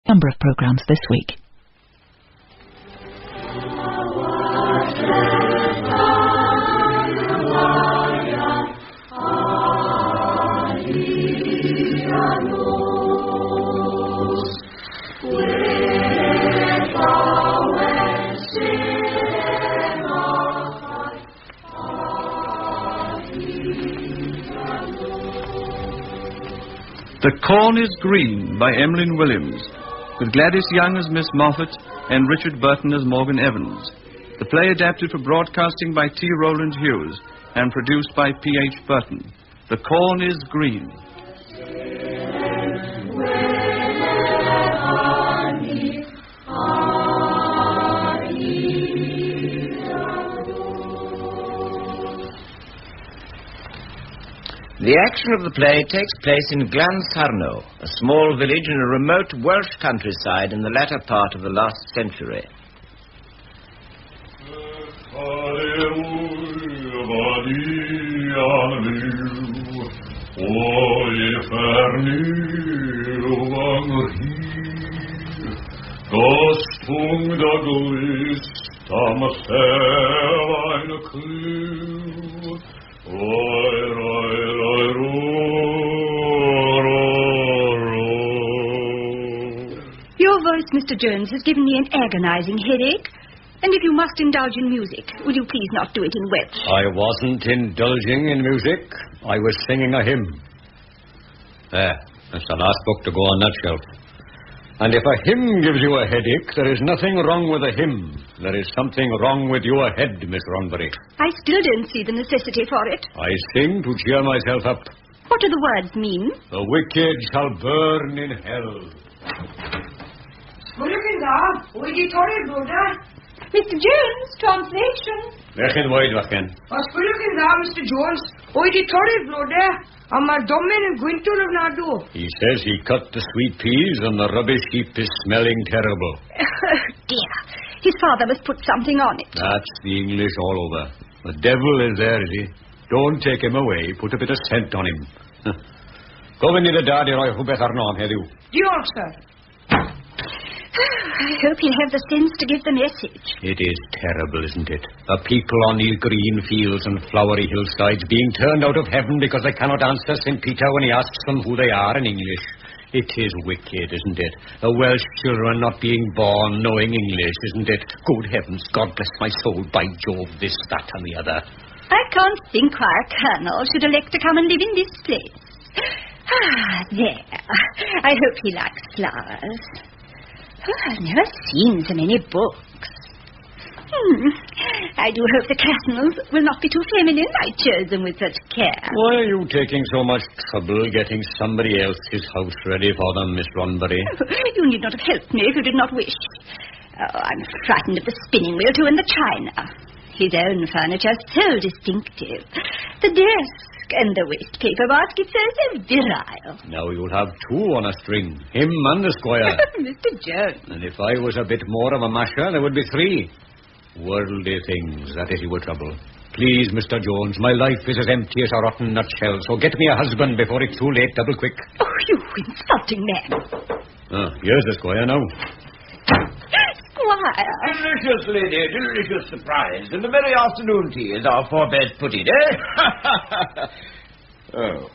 Number of programmes this week. The Corn is Green by Emlyn Williams, with Gladys Young as Miss Moffat and Richard Burton as Morgan Evans. The play adapted for broadcasting by T. Rowland Hughes and produced by P.H. Burton. The Corn is Green. The action of the play takes place in Glancarno, a small village in a remote Welsh countryside in the latter part of the last century. Your voice, Mr. Jones, has given me an agonizing headache. And if you must indulge in music, will you please not do it in Welsh? I wasn't indulging in music. I was singing a hymn. There, that's the last book to go on that shelf. And if a hymn gives you a headache, there is nothing wrong with a hymn. There is something wrong with your head, Miss Ronbury. I still don't see the necessity for it. I sing to cheer myself up. What do the words mean? The wicked shall burn in hell. Mr. Jones, translation. Wegen wide wagen. Mr. Jones. He says he cut the sweet peas and the rubbish heap is smelling terrible. Oh, dear. His father must put something on it. That's the English all over. The devil is there, is he? Don't take him away. Put a bit of scent on him. Go in the daddy, Roy. Who better know him, you? Dear, sir. I hope he'll have the sense to give the message. It is terrible, isn't it? The people on these green fields and flowery hillsides being turned out of heaven because they cannot answer St. Peter when he asks them who they are in English. It is wicked, isn't it? The Welsh children not being born knowing English, isn't it? Good heavens, God bless my soul, by Jove, this, that and the other. I can't think why a colonel should elect to come and live in this place. Ah, there. I hope he likes flowers. Oh, I've never seen so many books. I do hope the colonels will not be too feminine. I chose them with such care. Why are you taking so much trouble getting somebody else's house ready for them, Miss Ronbury? You need not have helped me if you did not wish. Oh, I'm frightened of the spinning wheel, too, and the china. His own furniture is so distinctive. The desk and the waste paper basket so virile. Now you'll have two on a string, him and the squire. Mr. Jones. And if I was a bit more of a masher, there would be three. Worldly things, that is your trouble. Please, Mr. Jones, my life is as empty as a rotten nutshell, so get me a husband before it's too late, double quick. Oh, you insulting man. Here's the squire now. Squire. Delicious, lady, delicious surprise. And the very afternoon tea, as our forebears put it, eh? Oh.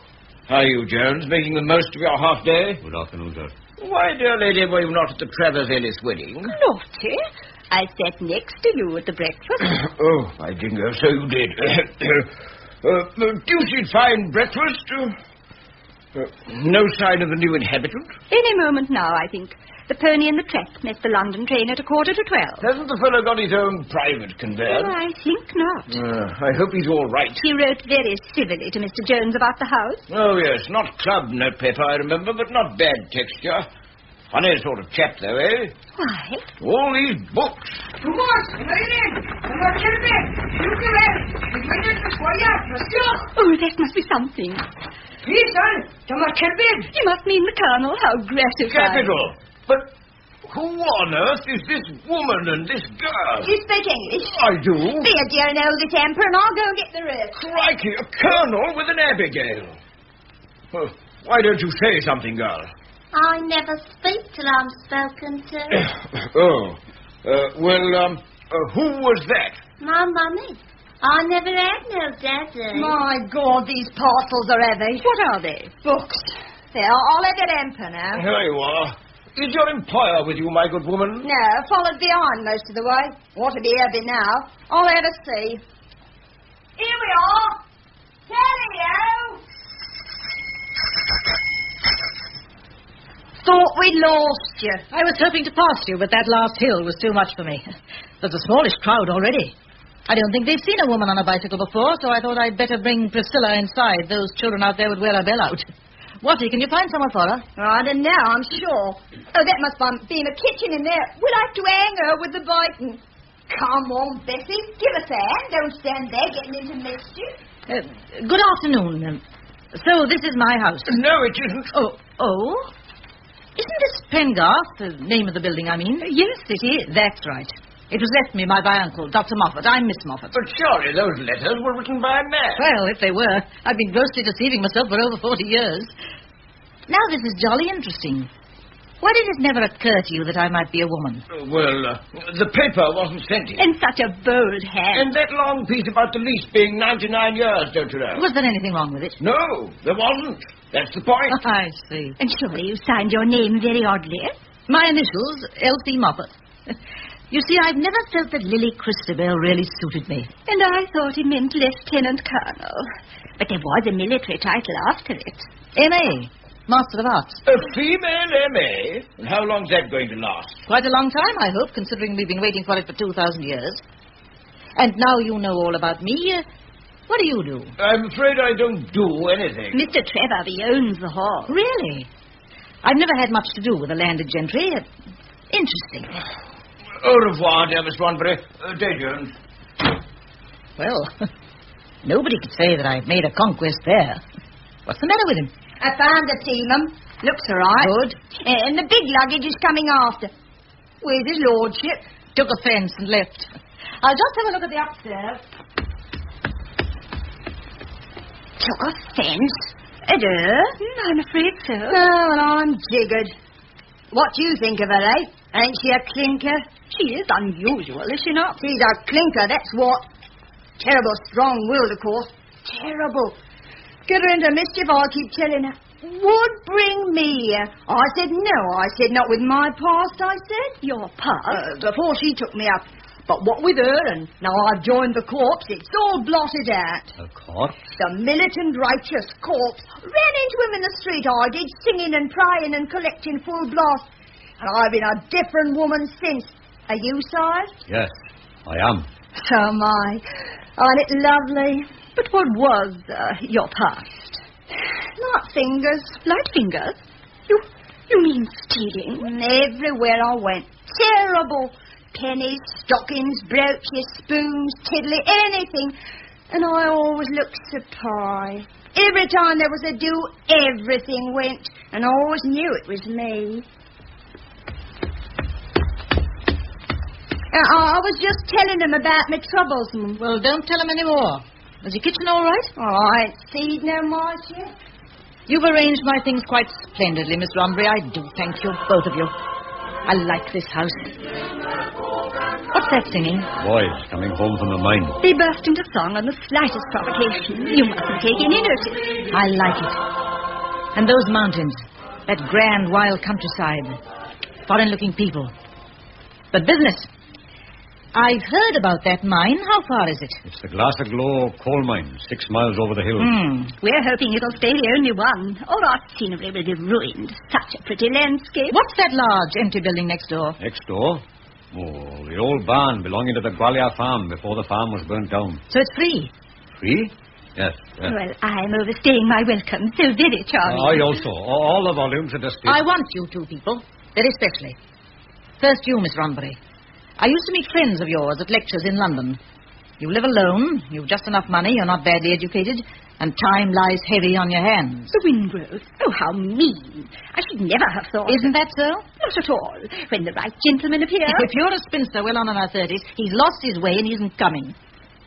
How are you, Jones, making the most of your half-day? Good afternoon, sir. Why, dear lady, were you not at the Travers Ellis wedding? Naughty. I sat next to you at the breakfast. Oh, my jingo, so you did. Deuced fine breakfast. No sign of the new inhabitant? Any moment now, I think. The pony and the trap met the London train at 11:45. Hasn't the fellow got his own private conveyance? Oh, I think not. I hope he's all right. He wrote very civilly to Mr. Jones about the house. Oh, yes, not club notepaper, I remember, but not bad texture. Funny sort of chap, though, eh? Why? All these books. Oh, that must be something. You must mean the Colonel. How gratifying. Capital. But who on earth is this woman and this girl? You speak English? I do. Be a dear and old temper, and I'll go get the rest. Crikey, a colonel with an Abigail. Well, why don't you say something, girl? I never speak till I'm spoken to. Who was that? My mummy. I never had no daddy. My God, these parcels are heavy. What are they? Books. There, I'll have that hamper now. Here you are. Is your employer with you, my good woman? No, followed behind most of the way. Ought to be heavy now. I'll have a see. Here we are. Cheerio! Thought we'd lost you. I was hoping to pass you, but that last hill was too much for me. There's a smallish crowd already. I don't think they've seen a woman on a bicycle before, so I thought I'd better bring Priscilla inside. Those children out there would wear a bell out. Watty, can you find someone for her? I don't know, I'm sure. Oh, that must be in the kitchen in there. We'll have to hang her with the biting. Come on, Bessie, give us a hand. Don't stand there getting into mischief. Good afternoon. So this is my house. No, it isn't. Oh? Isn't this Pengarth, the name of the building, I mean? Yes, it is. That's right. It was left me by my uncle, Dr. Moffat. I'm Miss Moffat. But surely those letters were written by a man. Well, if they were, I've been grossly deceiving myself for over 40 years. Now this is jolly interesting. Why did it never occur to you that I might be a woman? The paper wasn't sent in. In such a bold hand. And that long piece about the lease being 99 years, don't you know? Was there anything wrong with it? No, there wasn't. That's the point. I see. And surely you signed your name very oddly. My initials, L.C. Moffat. You see, I've never felt that Lily Christabel really suited me. And I thought he meant Lieutenant Colonel. But there was a military title after it. M.A., Master of Arts. A female M.A.? And how long's that going to last? Quite a long time, I hope, considering we've been waiting for it for 2,000 years. And now you know all about me. What do you do? I'm afraid I don't do anything. Mr. Trevor, he owns the hall. Really? I've never had much to do with the landed gentry. Interesting. Au revoir, dear Miss Swanbury. Day, Jones. Well, nobody could say that I've made a conquest there. What's the matter with him? I found the team, Looks all right. Good. And the big luggage is coming after. Where's his lordship? Took offence and left. I'll just have a look at the upstairs. Took offence? I'm afraid so. Oh, well, I'm jiggered. What do you think of her, eh? Ain't she a clinker? She is unusual, is she not? She's a clinker, that's what. Terrible strong-willed, of course. Terrible. Get her into mischief, I keep telling her. Would bring me here. I said no. I said not with my past, I said. Your past? Before she took me up. But what with her, and now I've joined the corps, it's all blotted out. A corpse? The militant righteous corpse. Ran into him in the street, I did, singing and praying and collecting full blast. And I've been a different woman since. Are you, sire? Yes, I am. So am I. Aren't it lovely? But what was your past? Light fingers. Light fingers? You mean stealing? Everywhere I went. Terrible. Pennies, stockings, brooches, spoons, tiddly, anything. And I always looked surprised. Every time there was a do, everything went. And I always knew it was me. I was just telling them about my troubles. Well, don't tell him any more. Is your kitchen all right? Oh, I ain't seen no more yet. You've arranged my things quite splendidly, Miss Rombury. I do thank you, both of you. I like this house. What's that singing? Boys coming home from the mine. They burst into song on the slightest provocation. You mustn't take any notice. I like it. And those mountains, that grand, wild countryside, foreign-looking people. But business. I've heard about that mine. How far is it? It's the Glassaglow coal mine, 6 miles over the hill. We're hoping it'll stay the only one, or our scenery will be ruined. Such a pretty landscape. What's that large, empty building next door? Next door? Oh, the old barn belonging to the Gwalior farm before the farm was burnt down. So it's free? Free? Yes. Well, I'm overstaying my welcome. So very charming. I also. All the volumes are displayed. I want you two people, very specially. First you, Miss Rombury. I used to meet friends of yours at lectures in London. You live alone, you've just enough money, you're not badly educated, and time lies heavy on your hands. The Wingrove. Oh, how mean. I should never have thought... Isn't that so? Not at all. When the right gentleman appears... If you're a spinster well on in her 30s, he's lost his way and he isn't coming.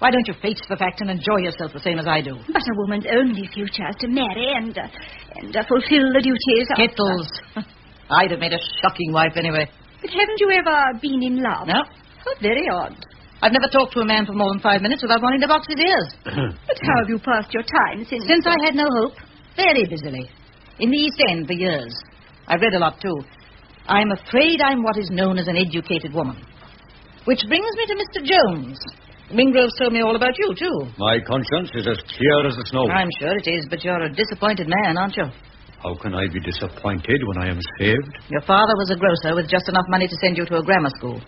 Why don't you face the fact and enjoy yourself the same as I do? But a woman's only future is to marry and fulfill the duties of... Kettles. I'd have made a shocking wife anyway. But haven't you ever been in love? No. How very odd. I've never talked to a man for more than 5 minutes without wanting to box his ears. But how have you passed your time since... Since I had no hope. Very busily. In the East End for years. I've read a lot, too. I'm afraid I'm what is known as an educated woman. Which brings me to Mr. Jones. Mingrove's told me all about you, too. My conscience is as clear as the snow. I'm sure it is, but you're a disappointed man, aren't you? How can I be disappointed when I am saved? Your father was a grocer with just enough money to send you to a grammar school.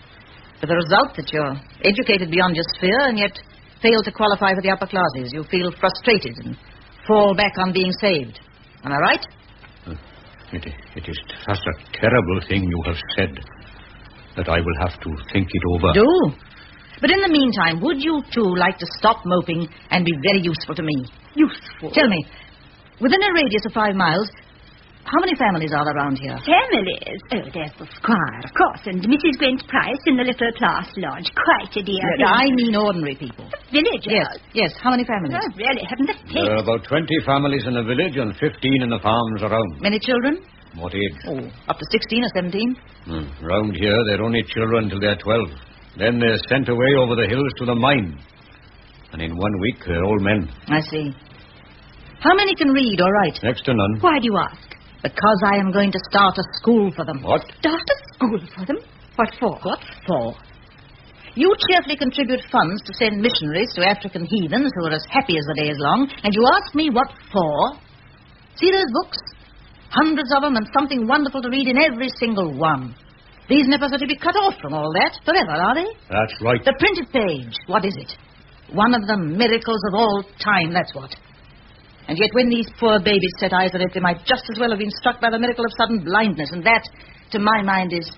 With the result that you're educated beyond your sphere and yet fail to qualify for the upper classes. You feel frustrated and fall back on being saved. Am I right? It is such a terrible thing you have said that I will have to think it over. Do. But in the meantime, would you two like to stop moping and be very useful to me? Useful? Tell me, within a radius of 5 miles, how many families are there around here? Families? Oh, there's the squire, of course, and Mrs. Gwent Price in the little class lodge. Quite a dear. I mean ordinary people. Villagers? Yes. How many families? I really haven't a There hint. are about 20 families in the village and 15 in the farms around. Many children? What age? Oh, up to 16 or 17. Round here, they're only children till they're 12. Then they're sent away over the hills to the mine. And in 1 week, they're old men. I see. How many can read or write? Next to none. Why do you ask? Because I am going to start a school for them. What? Start a school for them? What for? What for? You cheerfully contribute funds to send missionaries to African heathens who are as happy as the day is long, and you ask me what for? See those books? Hundreds of them and something wonderful to read in every single one. These nippers are to be cut off from all that forever, are they? That's right. The printed page, what is it? One of the miracles of all time, that's what. And yet when these poor babies set eyes on it, they might just as well have been struck by the miracle of sudden blindness, and that, to my mind, is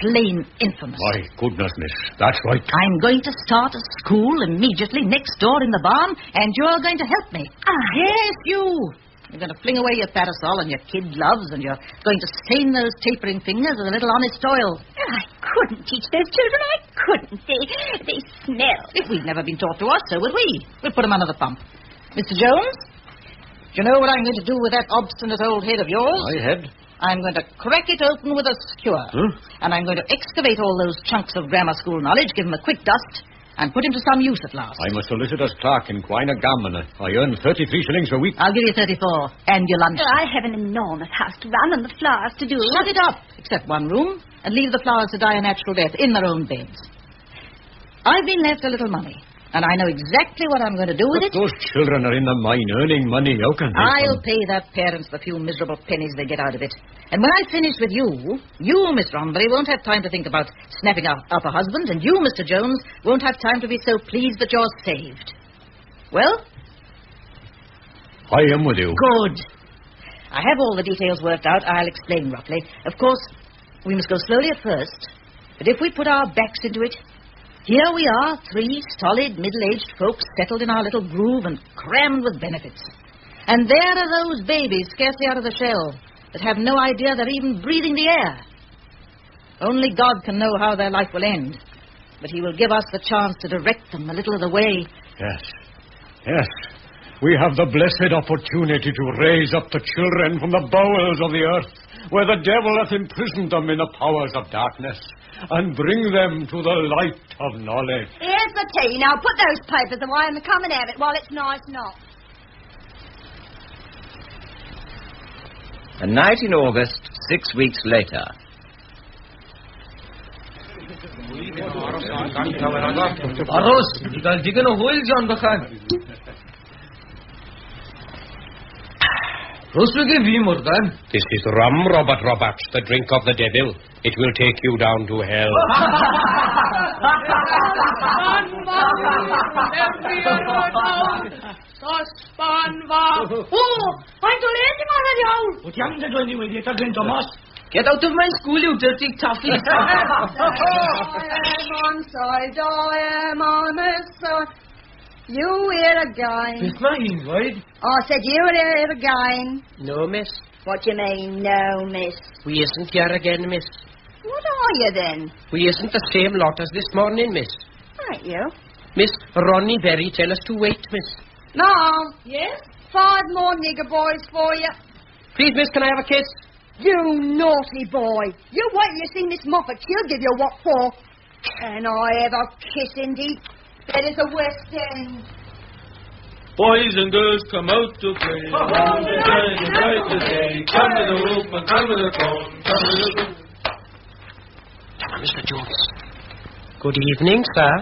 plain infamous. My goodness, miss, that's right. I'm going to start a school immediately next door in the barn, and you're going to help me. Yes, you. You're going to fling away your parasol and your kid gloves, and you're going to stain those tapering fingers with a little honest oil. I couldn't teach those children. I couldn't. They smell. If we'd never been taught to us, so would we. We'll put them under the pump. Mr. Jones, do you know what I'm going to do with that obstinate old head of yours? My head? I'm going to crack it open with a skewer. And I'm going to excavate all those chunks of grammar school knowledge, give him a quick dust, and put him to some use at last. I'm a solicitor's clerk in Quina Gammon. I earn 33 shillings a week. I'll give you 34, and your lunch. I have an enormous house to run and the flowers to do. Shut it up, except one room, and leave the flowers to die a natural death in their own beds. I've been left a little money, and I know exactly what I'm going to do with it. Those children are in the mine earning money. How can they? I'll pay their parents the few miserable pennies they get out of it. And when I finish with you, Miss Rombury, won't have time to think about snapping up a husband, and you, Mr. Jones, won't have time to be so pleased that you're saved. Well? I am with you. Good. I have all the details worked out. I'll explain roughly. Of course, we must go slowly at first, but if we put our backs into it, here we are, 3 solid, middle-aged folks settled in our little groove and crammed with benefits. And there are those babies scarcely out of the shell that have no idea they're even breathing the air. Only God can know how their life will end, but he will give us the chance to direct them a little of the way. Yes. We have the blessed opportunity to raise up the children from the bowels of the earth, where the devil hath imprisoned them in the powers of darkness, and bring them to the light of knowledge. Here's the tea. Now put those papers away and come and have it while it's nice and hot. A night in August, 6 weeks later. This is rum, Robert Roberts, the drink of the devil. It will take you down to hell. Get out of my school, you dirty toffee. I am on this side. You here again. It's my invite. I said you here again. No, miss. What do you mean, no, miss? We isn't here again, miss. What are you then? We isn't the same lot as this morning, miss. Right, you. Miss Ronnie Berry tell us to wait, miss. Mom. Yes? 5 more nigger boys for you. Please, miss, can I have a kiss? You naughty boy. You wait till you see Miss Moffat. She'll give you what for. Can I ever kiss, indeed? That is the West End. Boys and girls, come out to play. Come to the roof and come to the cone. Come to the roof. Mr. Jones. Good evening, sir.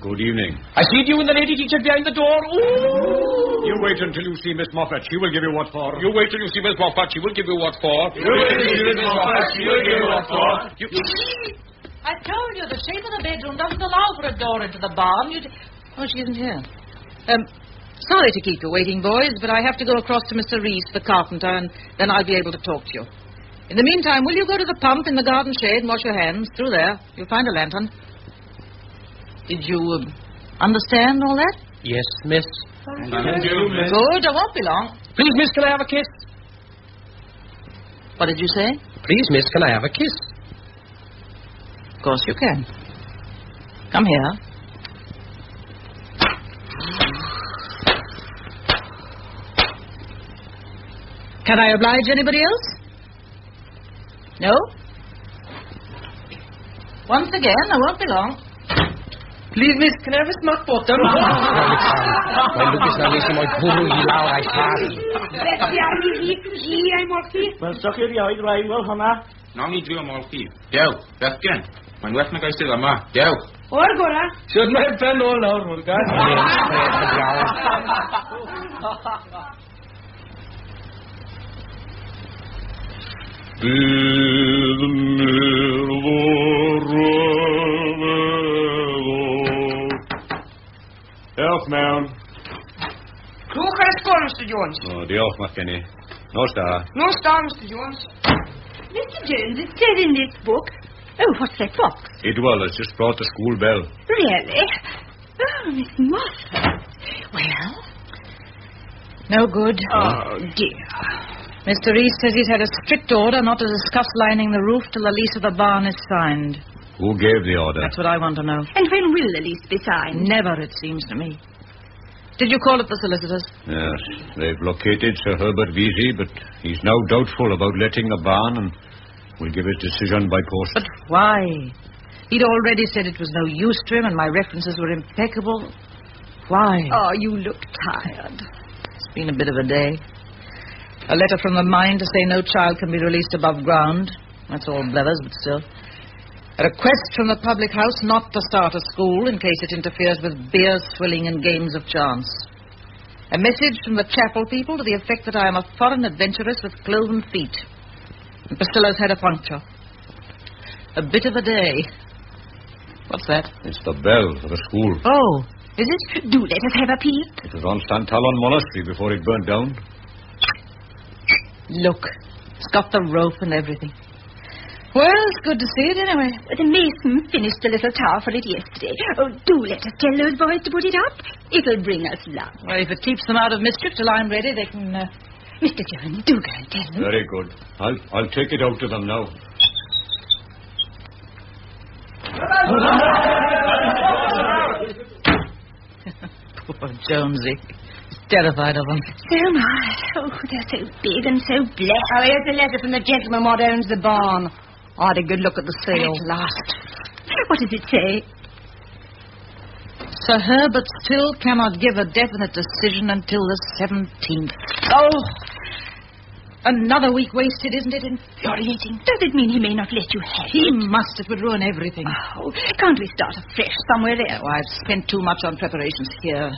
Good evening. I see you and the lady teacher behind the door. Ooh! You wait until you see Miss Moffat. She will give you what for. You wait till you see Miss Moffat. She will give you what for. You wait till you see Miss Moffat. She will give you what for. I told you the shape of the bedroom doesn't allow for a door into the barn. Oh, she isn't here. Sorry to keep you waiting, boys, but I have to go across to Mr. Reese, the carpenter, and then I'll be able to talk to you. In the meantime, will you go to the pump in the garden shade and wash your hands? Through there. You'll find a lantern. Did you understand all that? Yes, miss. Thank you, miss. Good, I won't be long. Please, miss, can I have a kiss? What did you say? Please, miss, can I have a kiss? Of course you can. Come here. Can I oblige anybody else? No? Once again, I won't be long. Please, miss, can I have a smack bottom? My Lucas my guru I Wel, soch chi rioed rai fel hwnna? Nawn ni drio mol chi. Dew, bechgen. Mae'n well na gael yma. Dew. O'r gora? Should mae'n pen ôl nawr, Morgan. Diolch mewn. Clwch ar ysgol, Mr. Jones. Oh, diolch, Mackenny. No star. No star, Mr. Jones. Mr. Jones, it said in this book... Oh, what's that box? It has just brought the school bell. Really? Oh, Miss Moffat. Well? No good. Oh, dear. Mr. Reese says he's had a strict order not to discuss lining the roof till the lease of the barn is signed. Who gave the order? That's what I want to know. And when will the lease be signed? Never, it seems to me. Did you call at the solicitors? Yes, they've located Sir Herbert Vesey, but he's now doubtful about letting the barn and will give his decision by post. But why? He'd already said it was no use to him and my references were impeccable. Why? Oh, you look tired. It's been a bit of a day. A letter from the mine to say no child can be released above ground. That's all blethers, but still. A request from the public house not to start a school in case it interferes with beer swilling and games of chance. A message from the chapel people to the effect that I am a foreign adventuress with cloven feet. And Priscilla's had a puncture. A bit of a day. What's that? It's the bell for the school. Oh, Is it? Do let us have a peep. It was on St. Talon Monastery before it burnt down. Look, it's got the rope and everything. Well, it's good to see it anyway. The mason finished the little tower for it yesterday. Oh, do let us tell those boys to put it up. It'll bring us luck. Well, if it keeps them out of mischief till I'm ready, they can... Mr. Jones, do go and tell them. Very good. I'll take it out to them now. Poor Jonesy. He's terrified of them. So am I. Oh, they're so big and so black. Oh, here's a letter from the gentleman what owns the barn. I had a good look at the seal. At last. What does it say? Sir Herbert still cannot give a definite decision until the 17th. Oh! Another week wasted, isn't it? Infuriating. Does it mean he may not let you have He it? must. It would ruin everything. Oh, can't we start afresh somewhere else? Oh, I've spent too much on preparations here.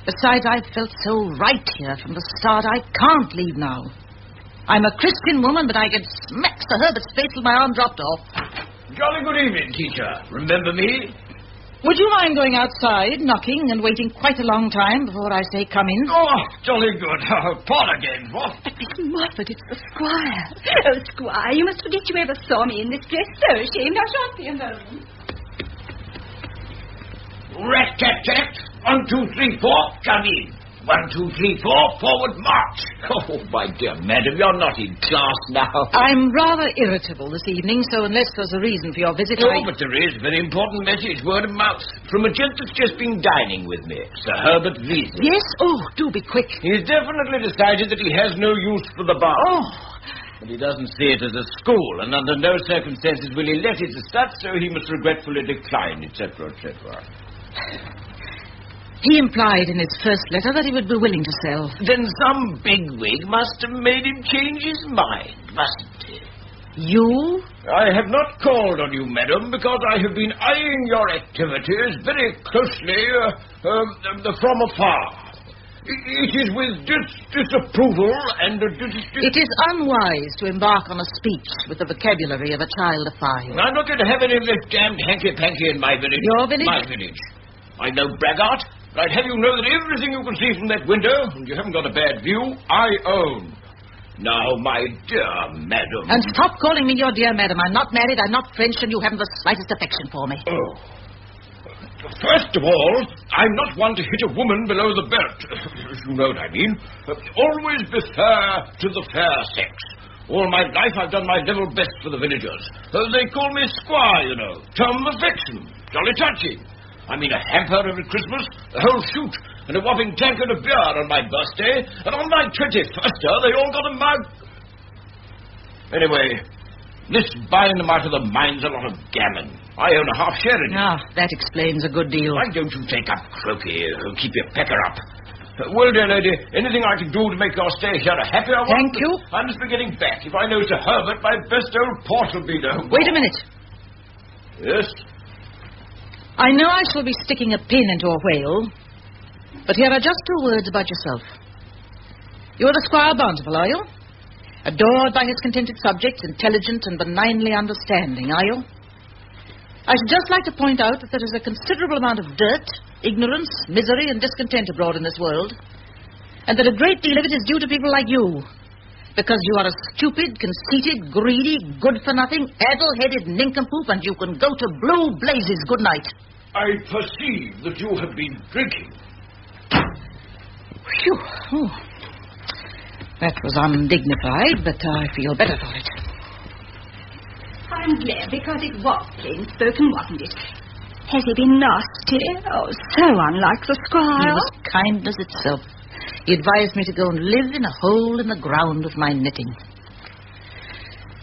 Besides, I've felt so right here from the start. I can't leave now. I'm a Christian woman, but I could smack Sir Herbert's face till my arm dropped off. Jolly good evening, teacher. Remember me? Would you mind going outside, knocking, and waiting quite a long time before I say come in? Oh, jolly good. Parlour games, what? But Miss Moffat, it's the squire. Oh, squire, you must forget you ever saw me in this dress. So ashamed. I shan't be a moment. Rat-tat-tat. 1, 2, 3, 4. Come in. 1, 2, 3, 4. Forward march. Oh, my dear madam, you're not in class now. I'm rather irritable this evening, so unless there's a reason for your visit, Oh, but there is. Very important message, word of mouth. From a gent that's just been dining with me, Sir Herbert Vesey. Yes? Oh, do be quick. He's definitely decided that he has no use for the bar. Oh, But he doesn't see it as a school, and under no circumstances will he let it as such, so he must regretfully decline, etc., etc. He implied in his first letter that he would be willing to sell. Then some bigwig must have made him change his mind, mustn't he? You? I have not called on you, madam, because I have been eyeing your activities very closely from afar. It is with disapproval and... It is unwise to embark on a speech with the vocabulary of a child of 5. I'm not going to have any of this damned hanky-panky in my village. Your village? My village. I'm no braggart, but I'd have you know that everything you can see from that window, and you haven't got a bad view, I own. Now, my dear madam... And stop calling me your dear madam. I'm not married, I'm not French, and you haven't the slightest affection for me. Oh. First of all, I'm not one to hit a woman below the belt. You know what I mean. Always be fair to the fair sex. All my life I've done my level best for the villagers. They call me squire, you know. Term of affection. Jolly touching. I mean a hamper every Christmas, a whole shoot, and a whopping tankard of beer on my birthday, and on my 21st they all got a mug. Anyway, this buying them out of the mine's a lot of gammon. I own a half share in it. Ah, that explains a good deal. Why don't you take up croaky and keep your pecker up? Well, dear lady, anything I can do to make your stay here a happier one? Thank you. I must be getting back. If I know Sir Herbert, my best old port will be no more. Wait a minute. Yes? I know I shall be sticking a pin into a whale, but here are just 2 words about yourself. You're the Squire Bountiful, are you? Adored by his contented subjects, intelligent and benignly understanding, are you? I should just like to point out that there is a considerable amount of dirt, ignorance, misery, and discontent abroad in this world, and that a great deal of it is due to people like you, because you are a stupid, conceited, greedy, good-for-nothing, addle-headed nincompoop, and you can go to blue blazes. Good night. I perceive that you have been drinking. Phew. Oh. That was undignified, but I feel better for it. I'm glad, because it was plain spoken, wasn't it? Has he been nasty? Oh, so unlike the squire. He was kindness itself. He advised me to go and live in a hole in the ground with my knitting.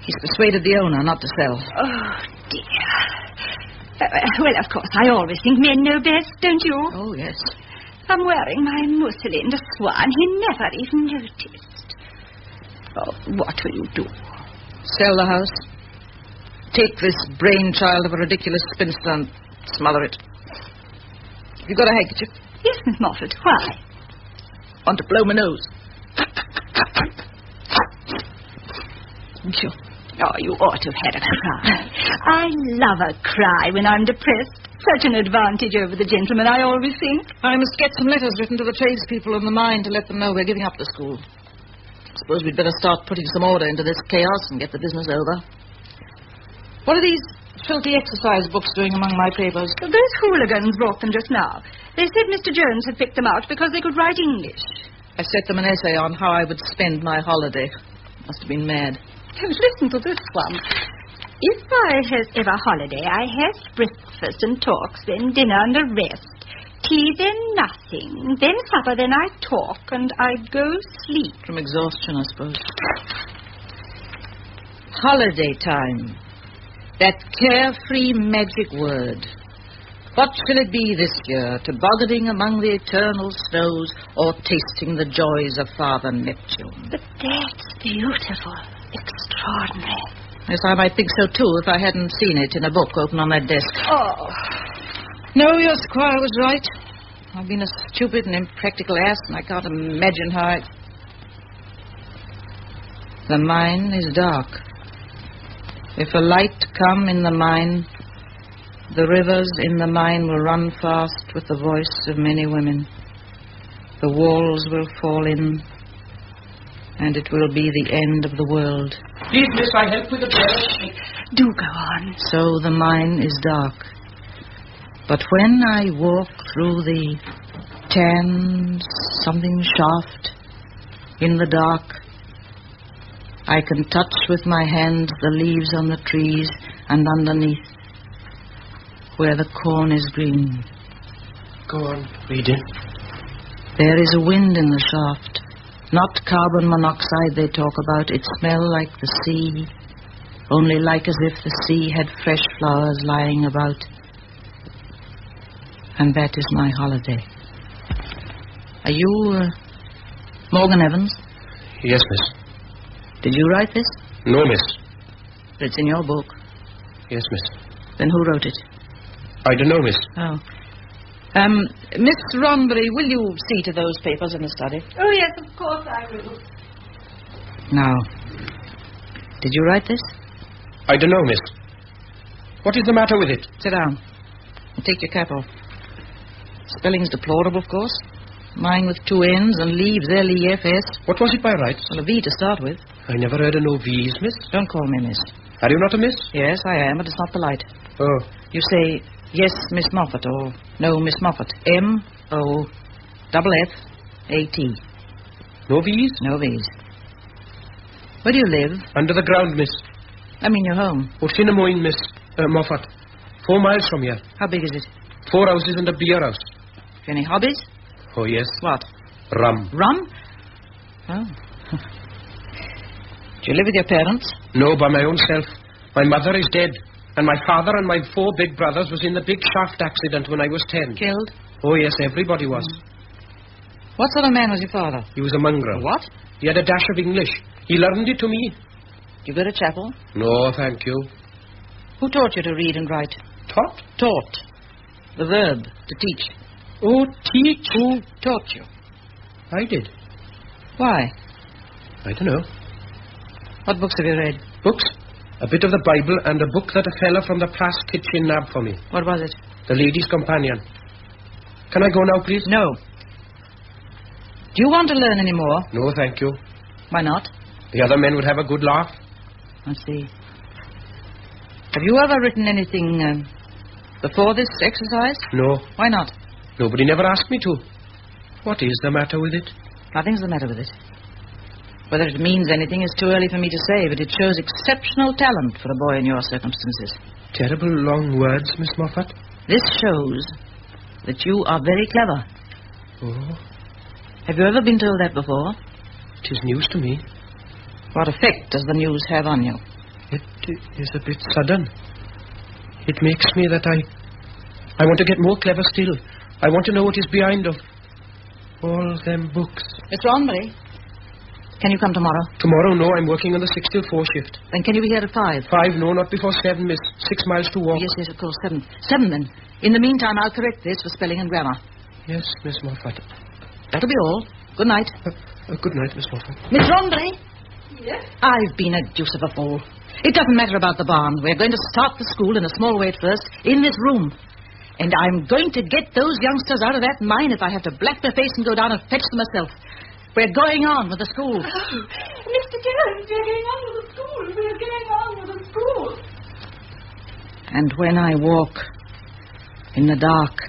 He's persuaded the owner not to sell. Oh, dear. Well, of course, I always think men know best, don't you? Oh, yes. I'm wearing my mousseline to swan. He never even noticed. Oh, what will you do? Sell the house. Take this brainchild of a ridiculous spinster and smother it. Have you got a handkerchief? Yes, Miss Moffat. Why? Want to blow my nose. Sure. Oh, you ought to have had a cry. I love a cry when I'm depressed. Such an advantage over the gentleman, I always think. I must get some letters written to the tradespeople in the mine to let them know we're giving up the school. Suppose we'd better start putting some order into this chaos and get the business over. What are these filthy exercise books doing among my papers? Those hooligans brought them just now. They said Mr. Jones had picked them out because they could write English. I set them an essay on how I would spend my holiday. Must have been mad. Listen to this one. If I has ever holiday, I has breakfast and talks, then dinner and a rest. Tea, then nothing. Then supper, then I talk, and I go sleep. From exhaustion, I suppose. Holiday time. That carefree magic word. What shall it be this year? Tobogganing among the eternal snows, or tasting the joys of Father Neptune? But that's beautiful. Extraordinary. Yes, I might think so, too, if I hadn't seen it in a book open on that desk. Oh. No, your squire was right. I've been a stupid and impractical ass, and I can't imagine how I... The mine is dark. If a light come in the mine, the rivers in the mine will run fast with the voice of many women. The walls will fall in, and it will be the end of the world. Please, miss, I help with the prayer. Do go on. So the mine is dark. But when I walk through the tan something shaft in the dark, I can touch with my hand the leaves on the trees, and underneath, where the corn is green. Go on, read it. There is a wind in the shaft, Not carbon monoxide they talk about. It smell like the sea, only like as if the sea had fresh flowers lying about. And that is my holiday. Are you, Morgan Evans? Yes, miss. Did you write this? No, miss. It's in your book. Yes, miss. Then who wrote it? I don't know, miss. Oh. Miss Ronbury, will you see to those papers in the study? Oh, yes, of course I will. Now, did you write this? I don't know, miss. What is the matter with it? Sit down. And take your cap off. Spelling's deplorable, of course. Mine with 2 N's and leaves L-E-F-S. What was it by rights? Well, a V to start with. I never heard of no V's, miss. Don't call me miss. Are you not a miss? Yes, I am, but it's not polite. Oh. You say, yes, Miss Moffat, or no, Miss Moffat. M-O-F-F-A-T. No V's? No V's. Where do you live? Under the ground, miss. I mean your home. Oh, Cinnamoyne, miss. Moffat. 4 miles from here. How big is it? 4 houses and a beer house. Any hobbies? Oh, yes. What? Rum. Rum? Oh. Do you live with your parents? No, by my own self. My mother is dead. And my father and my 4 big brothers was in the big shaft accident when I was 10. Killed? Oh, yes, everybody was. What sort of man was your father? He was a mongrel. What? He had a dash of English. He learned it to me. You go to chapel? No, thank you. Who taught you to read and write? Taught? Taught. The verb, to teach. Oh, teach? Who taught you? I did. Why? I don't know. What books have you read? Books? A bit of the Bible and a book that a fella from the Plas kitchen nabbed for me. What was it? The Lady's Companion. Can I go now, please? No. Do you want to learn any more? No, thank you. Why not? The other men would have a good laugh. I see. Have you ever written anything before this exercise? No. Why not? Nobody never asked me to. What is the matter with it? Nothing's the matter with it. Whether it means anything is too early for me to say, but it shows exceptional talent for a boy in your circumstances. Terrible long words, Miss Moffat. This shows that you are very clever. Oh. Have you ever been told that before? It is news to me. What effect does the news have on you? It is a bit sudden. It makes me that I want to get more clever still. I want to know what is behind of all them books. Miss Ronbury, can you come tomorrow? Tomorrow, no. I'm working on the 6 till 4 shift. Then can you be here at 5? 5, no, not before 7, miss. 6 miles to walk. Yes, of course, 7. 7, then. In the meantime, I'll correct this for spelling and grammar. Yes, Miss Moffat. That'll be all. Good night. Good night, Miss Moffat. Miss Ronbury? Yes? I've been a deuce of a fool. It doesn't matter about the barn. We're going to start the school in a small way at first, in this room. And I'm going to get those youngsters out of that mine if I have to black their face and go down and fetch them myself. We're going on with the school. Oh, Mr. Jones, we're going on with the school. We're going on with the school. And when I walk in the dark,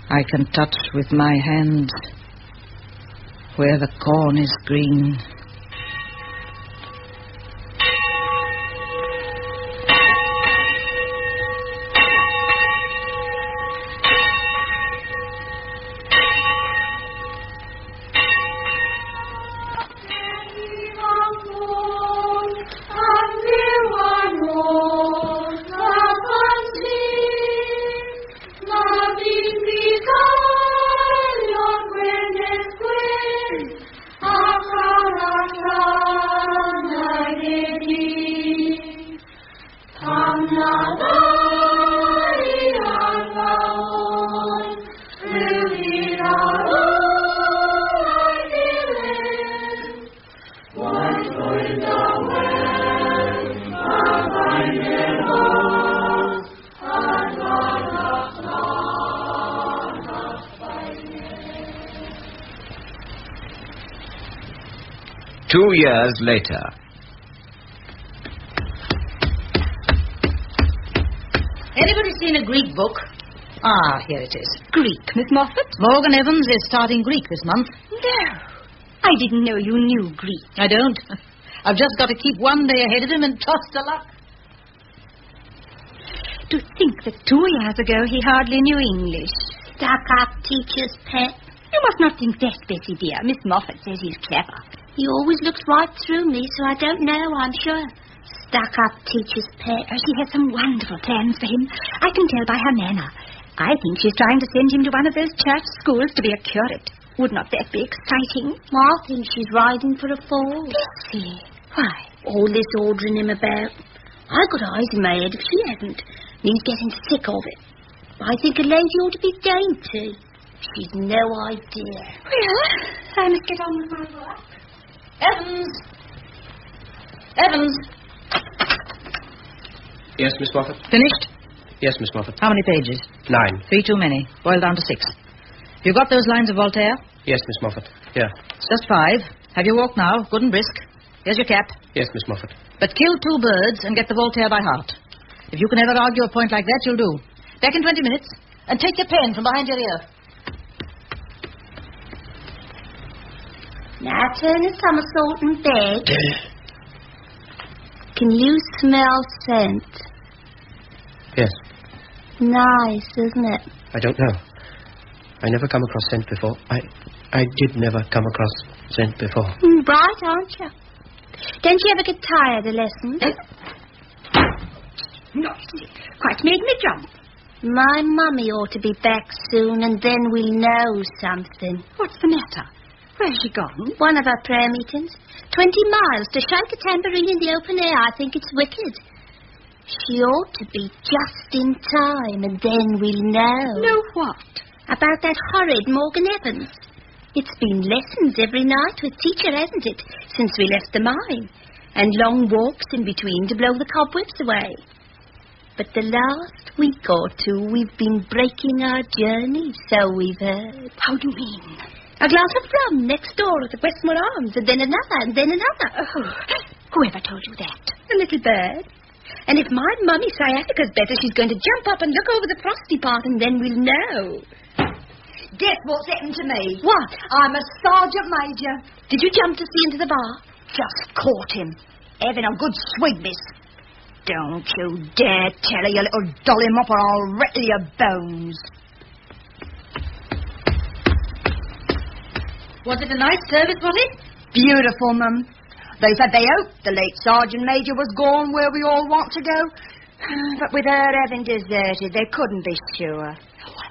I can touch with my hands where the corn is green. Two years later. Anybody seen a Greek book? Ah, here it is. Greek, Miss Moffat? Morgan Evans is starting Greek this month. No. I didn't know you knew Greek. I don't. I've just got to keep one day ahead of him and trust to luck. To think that 2 years ago he hardly knew English. Stuck-up teacher's pet. You must not think that, Bessie, dear. Miss Moffat says he's clever. He always looks right through me, so I don't know, I'm sure. Stuck-up teacher's pet. Oh, she has some wonderful plans for him. I can tell by her manner. I think she's trying to send him to one of those church schools to be a curate. Would not that be exciting? I think she's riding for a fall. Bessie. Why? All this ordering him about. I got eyes in my head if she hadn't. And he's getting sick of it. I think a lady ought to be dainty. She's no idea. Well, I must get on with my work. Evans! Evans! Yes, Miss Moffat? Finished? Yes, Miss Moffat. How many pages? 9. 3 too many. Boiled down to 6. You got those lines of Voltaire? Yes, Miss Moffat. Yeah. It's just 5. Have your walk now. Good and brisk. Here's your cap. Yes, Miss Moffat. But kill 2 birds and get the Voltaire by heart. If you can ever argue a point like that, you'll do. Back in 20 minutes. And take your pen from behind your ear. Now turn a somersault in bed. Can you smell scent? Yes. Nice, isn't it? I don't know. I never come across scent before. I did never come across scent before. Bright, aren't you? Don't you ever get tired of lessons? Noisy. Quite made me jump. My mummy ought to be back soon, and then we'll know something. What's the matter? Where's she gone? One of her prayer meetings. 20 miles to shake a tambourine in the open air. I think it's wicked. She ought to be just in time, and then we'll know. Know what? About that horrid Morgan Evans. It's been lessons every night with teacher, hasn't it, since we left the mine? And long walks in between to blow the cobwebs away. But the last week or two, we've been breaking our journey, so we've heard. How do you mean? A glass of rum next door at the Westmore Arms, and then another, and then another. Oh, whoever told you that? A little bird. And if my mummy sciatica's better, she's going to jump up and look over the frosty part, and then we'll know. Guess what's happened to me? What? I'm a sergeant major. Did you jump to see into the bar? Just caught him. Having a good swig, miss. Don't you dare tell her, you little dolly mop, or I'll rattle your bones. Was it a nice service, was it? Beautiful, Mum. They said they hoped the late Sergeant Major was gone where we all want to go. But with her having deserted, they couldn't be sure.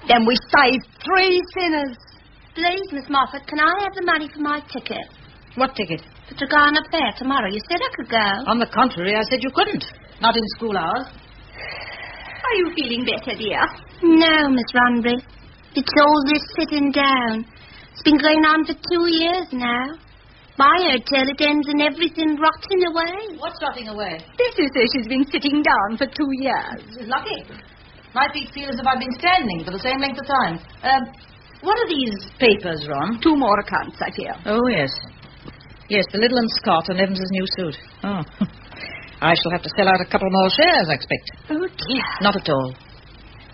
Then we saved 3 sinners. Please, Miss Moffat, can I have the money for my ticket? What ticket? For Tregarna Fair tomorrow. You said I could go. On the contrary, I said you couldn't. Not in school hours. Are you feeling better, dear? No, Miss Runbury. It's all this sitting down. It's been going on for 2 years now. I heard tell it ends in everything rotting away. What's rotting away? Bessie says she's been sitting down for 2 years. Lucky. My feet feel as if I've been standing for the same length of time. What are these papers, Ron? 2 more accounts, I fear. Oh, yes. Yes, the Little and Scott and Evans' new suit. Oh. I shall have to sell out a couple more shares, I expect. Oh, dear. Not at all.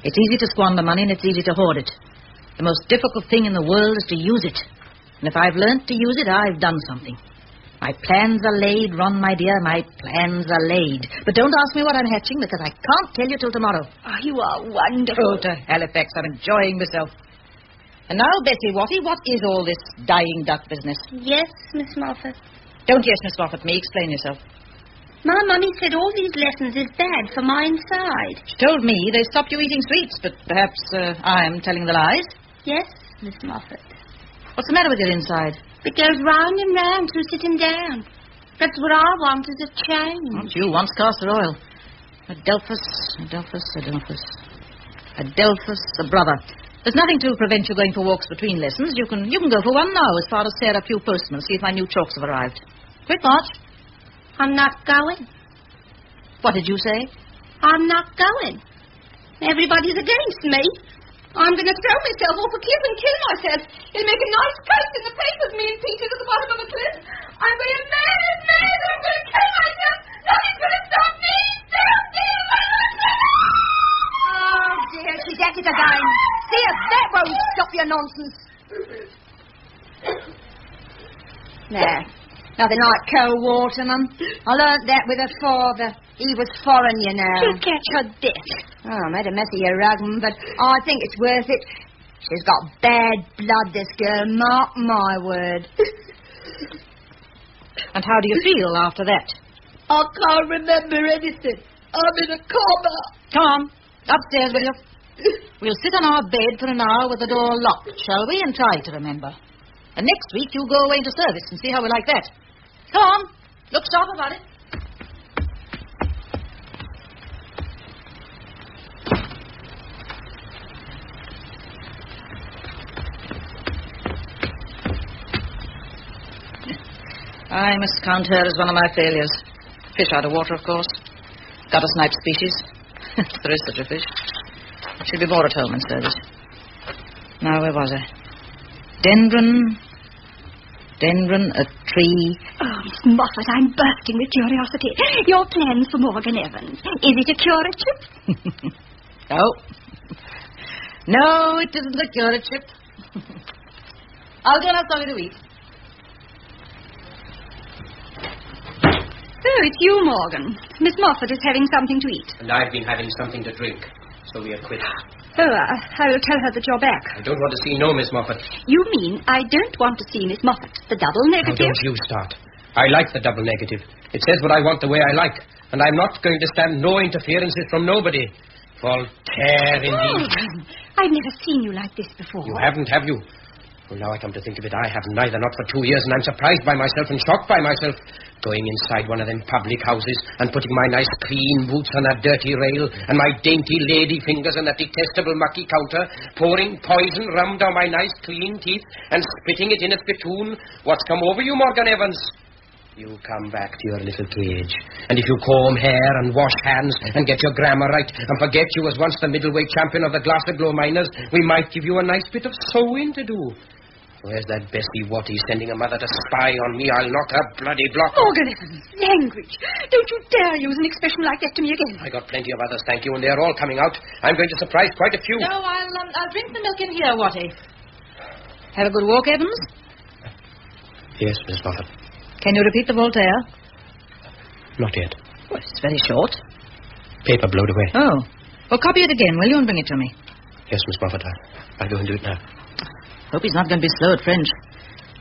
It's easy to squander money and it's easy to hoard it. The most difficult thing in the world is to use it. And if I've learnt to use it, I've done something. My plans are laid, Ron, my dear. My plans are laid. But don't ask me what I'm hatching, because I can't tell you till tomorrow. Oh, you are wonderful. Oh, to Halifax. I'm enjoying myself. And now, Bessie Watty, what is all this dying duck business? Yes, Miss Moffat. Don't yes, Miss Moffat, me. Explain yourself. My mummy said all these lessons is bad for my inside. She told me they stopped you eating sweets, but perhaps I'm telling the lies. Yes, Miss Moffat. What's the matter with your inside? It goes round and round through sitting down. That's what I want is a change. Not you, once castor oil. Adelphus, a brother. There's nothing to prevent you going for walks between lessons. You can go for one now as far as Sarah Pugh Postman, see if my new chalks have arrived. Quick march. I'm not going. What did you say? I'm not going. Everybody's against me. I'm going to throw myself off a cliff and kill myself. It'll make a nice post in the papers, me and Peter's at the bottom of a cliff. I'm going to mad and I'm going to kill myself. Nothing's going to stop me. Oh, dear, she's at it again. See if that won't stop your nonsense. There. Nothing like cold water, Mum. I learnt that with her father. He was foreign, you know. She'll catch her death. Oh, I made a mess of your rug, Mum, but I think it's worth it. She's got bad blood, this girl, mark my word. And how do you feel after that? I can't remember anything. I'm in a coma. Come on, upstairs with you. We'll sit on our bed for an hour with the door locked, shall we, and try to remember. And next week you'll go away into service and see how we like that. Come on, look sharp about it. I must count her as one of my failures. Fish out of water, of course. Gutter snipe species. There is such a fish. She'll be more at home in service. Now, where was I? Dendron, a tree. Oh, Miss Moffat, I'm bursting with curiosity. Your plans for Morgan Evans. Is it a curatorship? No, it isn't a curatorship. I'll go and have something to eat. Oh, it's you, Morgan. Miss Moffat is having something to eat. And I've been having something to drink, so we are quit. Oh, I will tell her that you're back. I don't want to see no Miss Moffat. You mean I don't want to see Miss Moffat? The double negative? Now, don't you start. I like the double negative. It says what I want the way I like. And I'm not going to stand no interferences from nobody. Voltaire, indeed. I've never seen you like this before. You haven't, have you? Well, now I come to think of it, I haven't neither, not for 2 years, and I'm surprised by myself and shocked by myself. Going inside one of them public houses and putting my nice clean boots on that dirty rail and my dainty lady fingers on that detestable mucky counter, pouring poison rum down my nice clean teeth and spitting it in a spittoon. What's come over you, Morgan Evans? You come back to your little cage, and if you comb hair and wash hands and get your grammar right and forget you was once the middleweight champion of the Glasgow Miners, we might give you a nice bit of sewing to do. Where's that Bessie Watty sending a mother to spy on me? I'll knock her bloody block. Morgan Evans, language. Don't you dare use an expression like that to me again. I got plenty of others, thank you, and they're all coming out. I'm going to surprise quite a few. No, I'll drink the milk in here, Watty. Have a good walk, Evans? Yes, Miss Moffat. Can you repeat the Voltaire? Not yet. Well, it's very short. Paper blowed away. Oh. Well, copy it again, will you, and bring it to me? Yes, Miss Moffat. I'll go and do it now. Hope he's not going to be slow at French.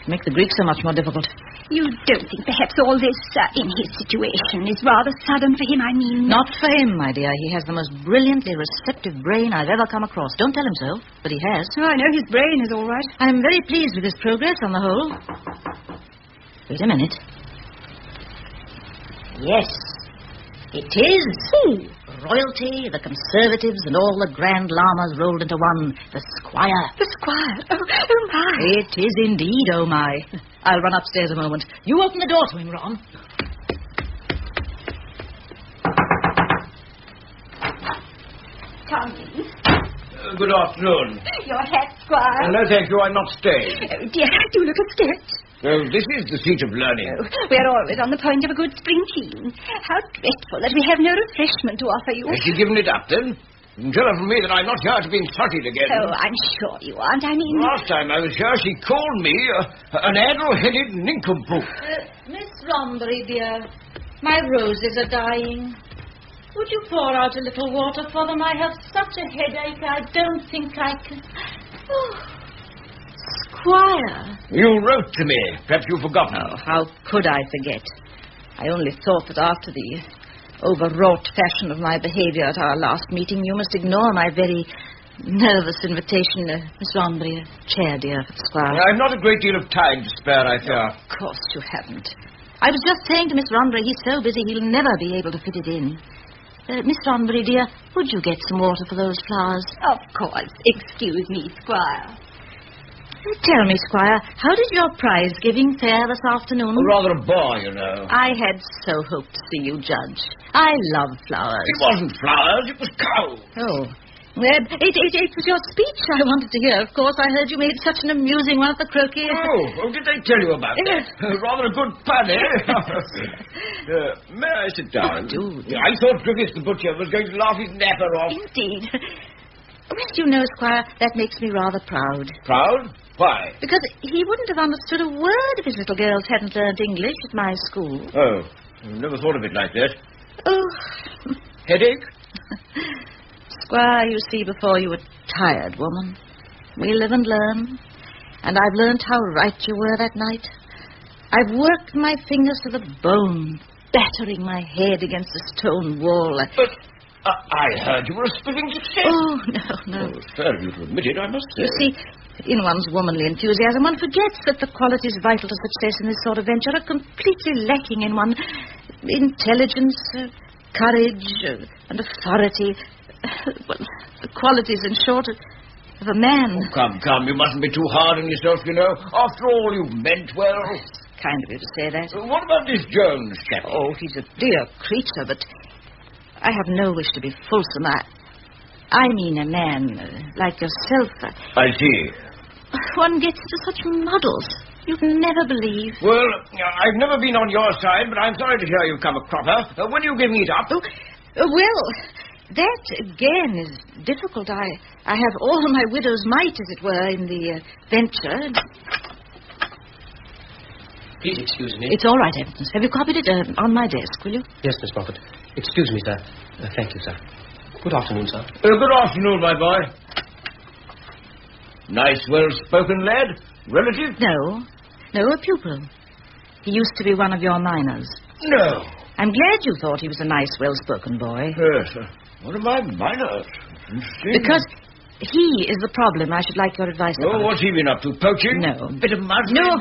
It'll make the Greek so much more difficult. You don't think perhaps all this, in his situation, is rather sudden for him, I mean... Not for him, my dear. He has the most brilliantly receptive brain I've ever come across. Don't tell him so, but he has. Oh, I know his brain is all right. I'm very pleased with his progress on the whole. Wait a minute. Yes, it is. Royalty, the Conservatives, and all the Grand Lamas rolled into one. The Squire. The Squire? Oh, my. It is indeed, oh, my. I'll run upstairs a moment. You open the door to him, Ron. Come in. Good afternoon. Your hat, Squire. No, thank you, I'm not staying. Oh, dear, do look a sketch. Well, this is the seat of learning. Oh, we're always on the point of a good spring clean. How dreadful that we have no refreshment to offer you. Has she given it up, then? Tell her from me that I'm not here to be insulted again. Oh, I'm sure you aren't. I mean... Last time I was here, she called me an addle-headed nincompoop. Miss Rombury, dear, my roses are dying. Would you pour out a little water for them? I have such a headache, I don't think I can... Oh... Squire. You wrote to me. Perhaps you've forgotten. Oh, how could I forget? I only thought that after the overwrought fashion of my behavior at our last meeting, you must ignore my very nervous invitation. Miss Rombury, a chair, dear, for the Squire. I've not a great deal of time to spare, I fear. Of course you haven't. I was just saying to Miss Rombury, he's so busy he'll never be able to fit it in. Miss Rombury, dear, would you get some water for those flowers? Of course. Excuse me, Squire. Tell me, Squire, how did your prize-giving fare this afternoon? Rather a bore, you know. I had so hoped to see you judge. I love flowers. It wasn't flowers, it was cows. Oh. It was your speech I wanted to hear. Of course, I heard you made such an amusing one at the croquet. Oh, did they tell you about that? Rather a good pun, eh? May I sit down? Do. I thought Griffiths the butcher was going to laugh his napper off. Indeed. Well, you know, Squire, that makes me rather proud. Proud? Why? Because he wouldn't have understood a word if his little girls hadn't learned English at my school. Oh, I never thought of it like that. Oh. Headache? Squire, you see, before you a tired woman. we live and learn. And I've learned how right you were that night. I've worked my fingers to the bone, battering my head against the stone wall. But I heard you were a spitting success. Oh, no. Well, it's fair of you to admit it, I must say. You see, in one's womanly enthusiasm, one forgets that the qualities vital to success in this sort of venture are completely lacking in one. Intelligence, courage, and authority. Well, the qualities, in short, of a man. Oh, come, you mustn't be too hard on yourself, you know. After all, you've meant well. It's kind of you to say that. What about this Jones chap? Oh, he's a dear creature, but I have no wish to be fulsome. I mean a man like yourself. I see. One gets into such muddles. You'd never believe. Well, I've never been on your side, but I'm sorry to hear you've come a cropper. When are you giving it up? Well, that, again, is difficult. I have all my widow's might, as it were, in the venture. Please excuse me. It's all right, Evans. Have you copied it on my desk, will you? Yes, Miss Moffat. Excuse me, sir. Thank you, sir. Good afternoon, sir. Good afternoon, my boy. Nice, well-spoken lad. Relative? No, a pupil. He used to be one of your minors. No. I'm glad you thought he was a nice, well-spoken boy. Yes, one of my minors. Interesting. Because he is the problem I should like your advice about. Oh, what's he been up to? Poaching? No. Bit of mud? No.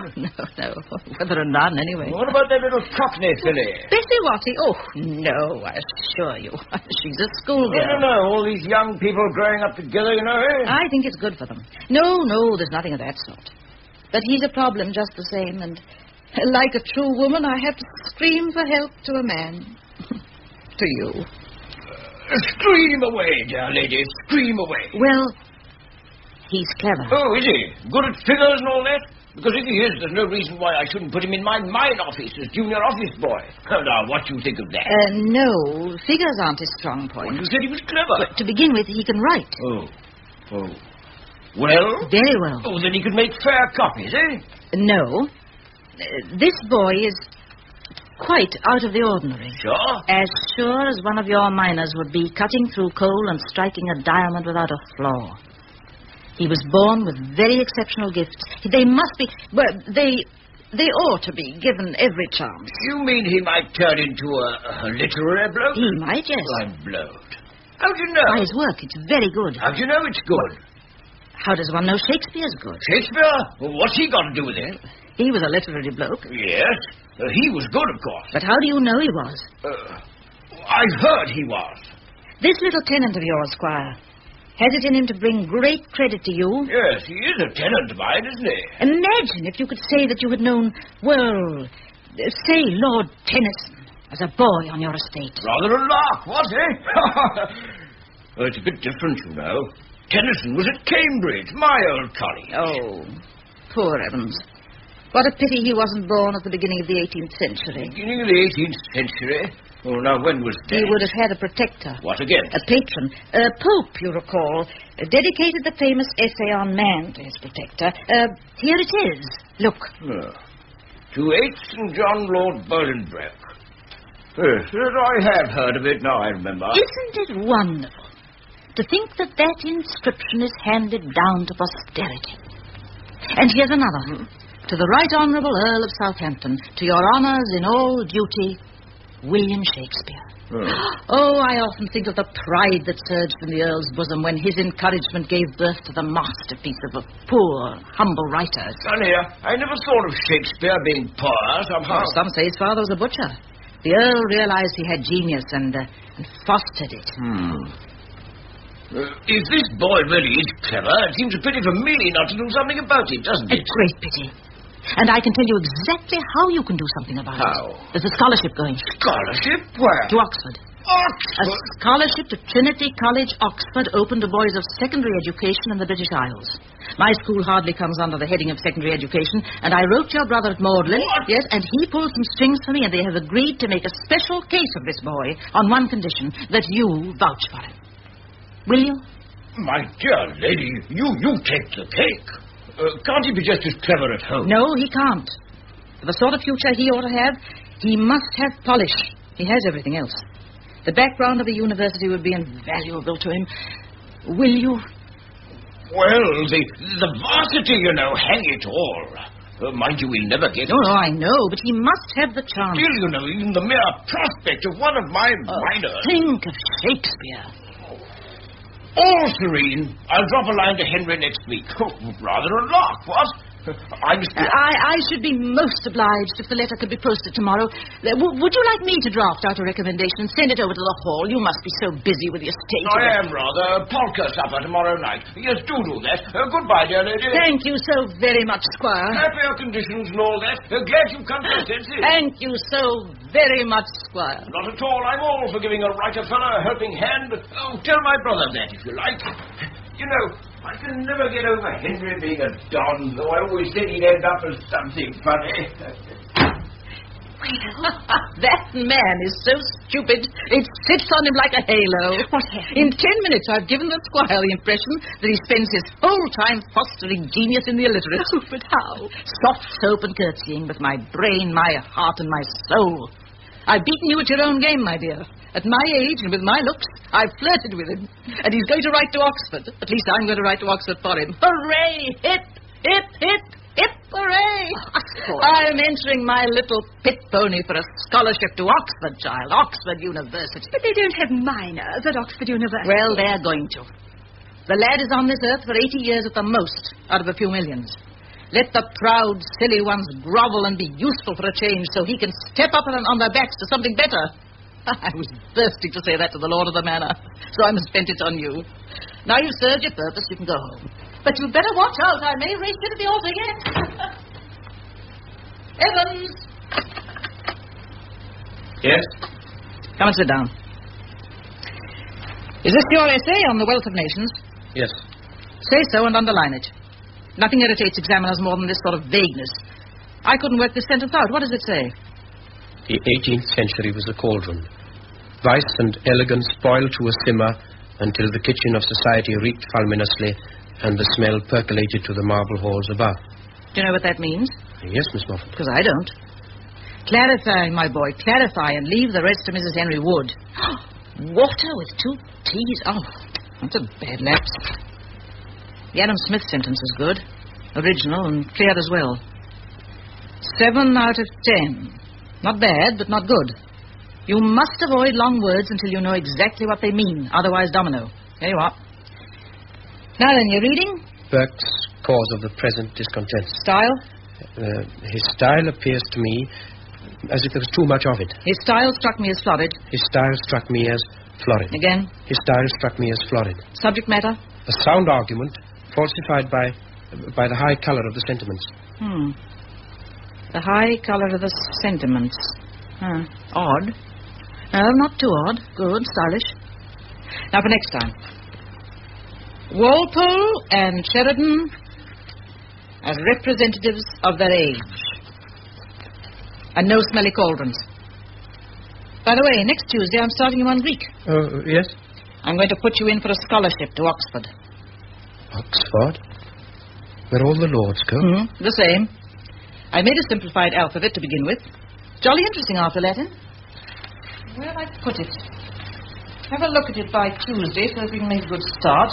Whether or none, anyway. What about that little cockney filly? Bessie Watty? Oh, no, I assure you. She's a schoolgirl. I don't know, all these young people growing up together, you know, eh? I think it's good for them. No, there's nothing of that sort. But he's a problem just the same, and like a true woman, I have to scream for help to a man. To you. Scream away, dear lady, scream away. Well, he's clever. Oh, is he? Good at figures and all that? Because if he is, there's no reason why I shouldn't put him in my mine office as junior office boy. Now, what do you think of that? No, figures aren't his strong point. You said he was clever. But to begin with, he can write. Oh. Well? Very well. Oh, then he could make fair copies, eh? No. This boy is quite out of the ordinary. Sure? As sure as one of your miners would be cutting through coal and striking a diamond without a flaw. He was born with very exceptional gifts. They must be... Well, they ought to be given every chance. You mean he might turn into a literary bloke? He might, yes. I'm blowed. How do you know? By his work. It's very good. How do you know it's good? How does one know Shakespeare's good? Shakespeare? Well, what's he got to do with it? He was a literary bloke. Yes. He was good, of course. But how do you know he was? I heard he was. This little tenant of yours, Squire, has it in him to bring great credit to you? Yes, he is a tenant of mine, isn't he? Imagine if you could say that you had known, well, say Lord Tennyson as a boy on your estate. Rather a lark, was he? Well, it's a bit different, you know. Tennyson was at Cambridge, my old college. Oh, poor Evans. What a pity he wasn't born at the beginning of the 18th century. Beginning of the 18th century? Oh, now, when was that? He would have had a protector. What again? A patron. Pope, you recall, dedicated the famous essay on man to his protector. Here it is. Look. Oh. To H. St. John Lord Bolingbroke. Yes, I have heard of it, now I remember. Isn't it wonderful to think that that inscription is handed down to posterity? And here's another. To the Right Honourable Earl of Southampton, to your honours in all duty, William Shakespeare. Oh, I often think of the pride that surged in the Earl's bosom when his encouragement gave birth to the masterpiece of a poor, humble writer. Funny, I never thought of Shakespeare being poor, somehow. Some say his father was a butcher. The Earl realised he had genius and fostered it. If this boy really is clever, it seems a pity for me not to do something about it, doesn't it? A great pity. And I can tell you exactly how you can do something about How? it. There's a scholarship going. Scholarship? Where? To Oxford. A Oxford? scholarship to Trinity College, Oxford, open to boys of secondary education in the British Isles. My school hardly comes under the heading of secondary education, and I wrote your brother at Magdalen. What? Yes, and he pulled some strings for me, and they have agreed to make a special case of this boy on one condition, that you vouch for him. Will you? My dear lady, you take the cake. Can't he be just as clever at home? No, he can't. For the sort of future he ought to have, he must have polish. He has everything else. The background of a university would be invaluable to him. Will you Well, the varsity, you know, hang it all. Mind you, we'll never get it. Oh, I know, but he must have the chance. Still, you know, even the mere prospect of one of my minors. Think of Shakespeare. All serene. I'll drop a line to Henry next week. Oh, rather a lark, what? I should be most obliged if the letter could be posted tomorrow. Would you like me to draft out a recommendation and send it over to the hall? You must be so busy with your state. I am rather. Polka supper tomorrow night. Yes, do that. Goodbye, dear lady. Thank you so very much, Squire. Happier conditions and all that. Glad you've come to your senses. Thank you so very much, Squire. Not at all. I'm all for giving a writer fellow a helping hand. Oh, tell my brother that, if you like. You know, I can never get over Henry being a don, though I always said he'd end up as something funny. Well, that man is so stupid, it sits on him like a halo. What happened? In 10 minutes, I've given the Squire the impression that he spends his whole time fostering genius in the illiterate. Oh, but how? Soft soap and curtsying with my brain, my heart, and my soul. I've beaten you at your own game, my dear. At my age and with my looks, I've flirted with him. And he's going to write to Oxford. At least I'm going to write to Oxford for him. Hooray! Hip, hip, hip, hip, hooray! I'm entering my little pit pony for a scholarship to Oxford, child. Oxford University. But they don't have minors at Oxford University. Well, they're going to. The lad is on this earth for 80 years at the most, out of a few millions. Let the proud, silly ones grovel and be useful for a change so he can step up on their backs to something better. I was bursting to say that to the Lord of the Manor, so I must vent it on you. Now you've served your purpose, you can go home. But you'd better watch out. I may race you to the altar yet. Evans! Yes? Come and sit down. Is this your essay on the wealth of nations? Yes. Say so and underline it. Nothing irritates examiners more than this sort of vagueness. I couldn't work this sentence out. What does it say? The 18th century was a cauldron. Vice and elegance boiled to a simmer until the kitchen of society reeked fulminously and the smell percolated to the marble halls above. Do you know what that means? Yes, Miss Moffat. Because I don't. Clarify, my boy, clarify and leave the rest to Mrs. Henry Wood. Water with 2 T's? Oh, that's a bad lapse. The Adam Smith sentence is good. Original and clear as well. 7 out of 10. Not bad, but not good. You must avoid long words until you know exactly what they mean. Otherwise, domino. There you are. Now then, you're reading? Burke's cause of the present discontent. Style? His style appears to me as if there was too much of it. His style struck me as florid. His style struck me as florid. Again? His style struck me as florid. Subject matter? A sound argument falsified by the high colour of the sentiments. The high colour of the sentiments. Odd. No, not too odd. Good, stylish. Now for next time. Walpole and Sheridan as representatives of their age. And no smelly cauldrons. By the way, next Tuesday I'm starting you on Greek. Oh, yes? I'm going to put you in for a scholarship to Oxford. Oxford? Where all the lords go? The same. I made a simplified alphabet to begin with. Jolly interesting after Latin. Where have I put it? Have a look at it by Tuesday so that we can make a good start.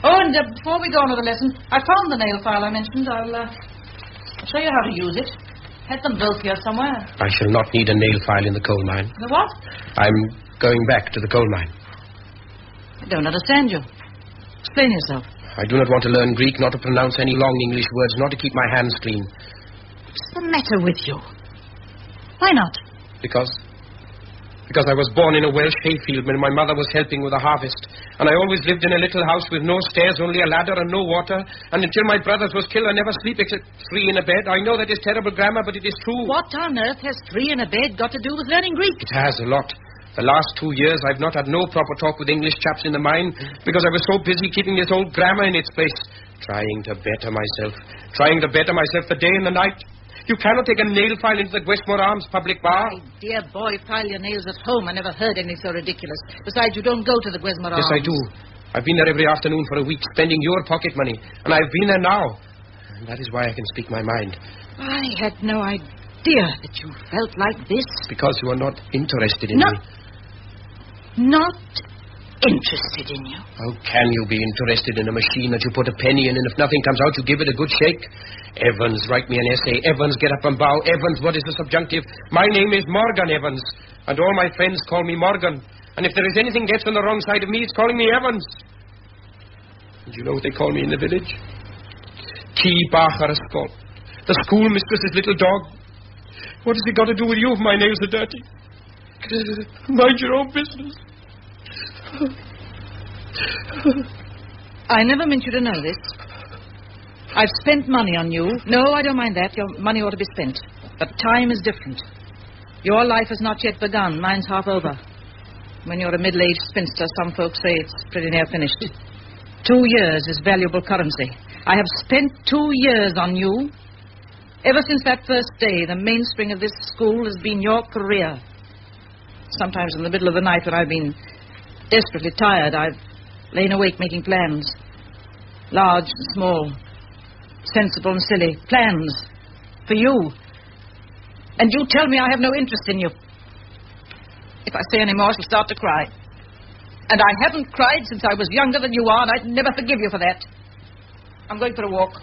Oh, and before we go on with the lesson, I found the nail file I mentioned. I'll show you how to use it. Had them both here somewhere. I shall not need a nail file in the coal mine. The what? I'm going back to the coal mine. I don't understand you. Explain yourself. I do not want to learn Greek, not to pronounce any long English words, not to keep my hands clean. What's the matter with you? Why not? Because I was born in a Welsh hayfield when my mother was helping with the harvest. And I always lived in a little house with no stairs, only a ladder and no water. And until my brothers was killed, I never sleep except 3 in a bed. I know that is terrible grammar, but it is true. What on earth has 3 in a bed got to do with learning Greek? It has a lot. The last 2 years, I've not had no proper talk with English chaps in the mine because I was so busy keeping this old grammar in its place. Trying to better myself the day and the night. You cannot take a nail file into the Westmore Arms public bar. My dear boy, file your nails at home. I never heard anything so ridiculous. Besides, you don't go to the Westmore Arms. Yes, I do. I've been there every afternoon for a week, spending your pocket money. And I've been there now. And that is why I can speak my mind. I had no idea that you felt like this. Because you are not interested in me. Not interested in you. How can you be interested in a machine that you put a penny in, and if nothing comes out, you give it a good shake? Evans, write me an essay. Evans, get up and bow. Evans, what is the subjunctive? My name is Morgan Evans, and all my friends call me Morgan. And if there is anything gets on the wrong side of me, it's calling me Evans. And you know what they call me in the village? Key Bacher Scott. The schoolmistress's little dog. What has it got to do with you if my nails are dirty? Mind your own business. I never meant you to know this. I've spent money on you. No, I don't mind that. Your money ought to be spent. But time is different. Your life has not yet begun. Mine's half over. When you're a middle-aged spinster, some folks say it's pretty near finished. 2 years is valuable currency. I have spent 2 years on you. Ever since that first day, the mainspring of this school has been your career. Sometimes in the middle of the night when I've been desperately tired, I've lain awake making plans. Large and small, sensible and silly. Plans for you. And you tell me I have no interest in you. If I say any more, I shall start to cry. And I haven't cried since I was younger than you are, and I'd never forgive you for that. I'm going for a walk.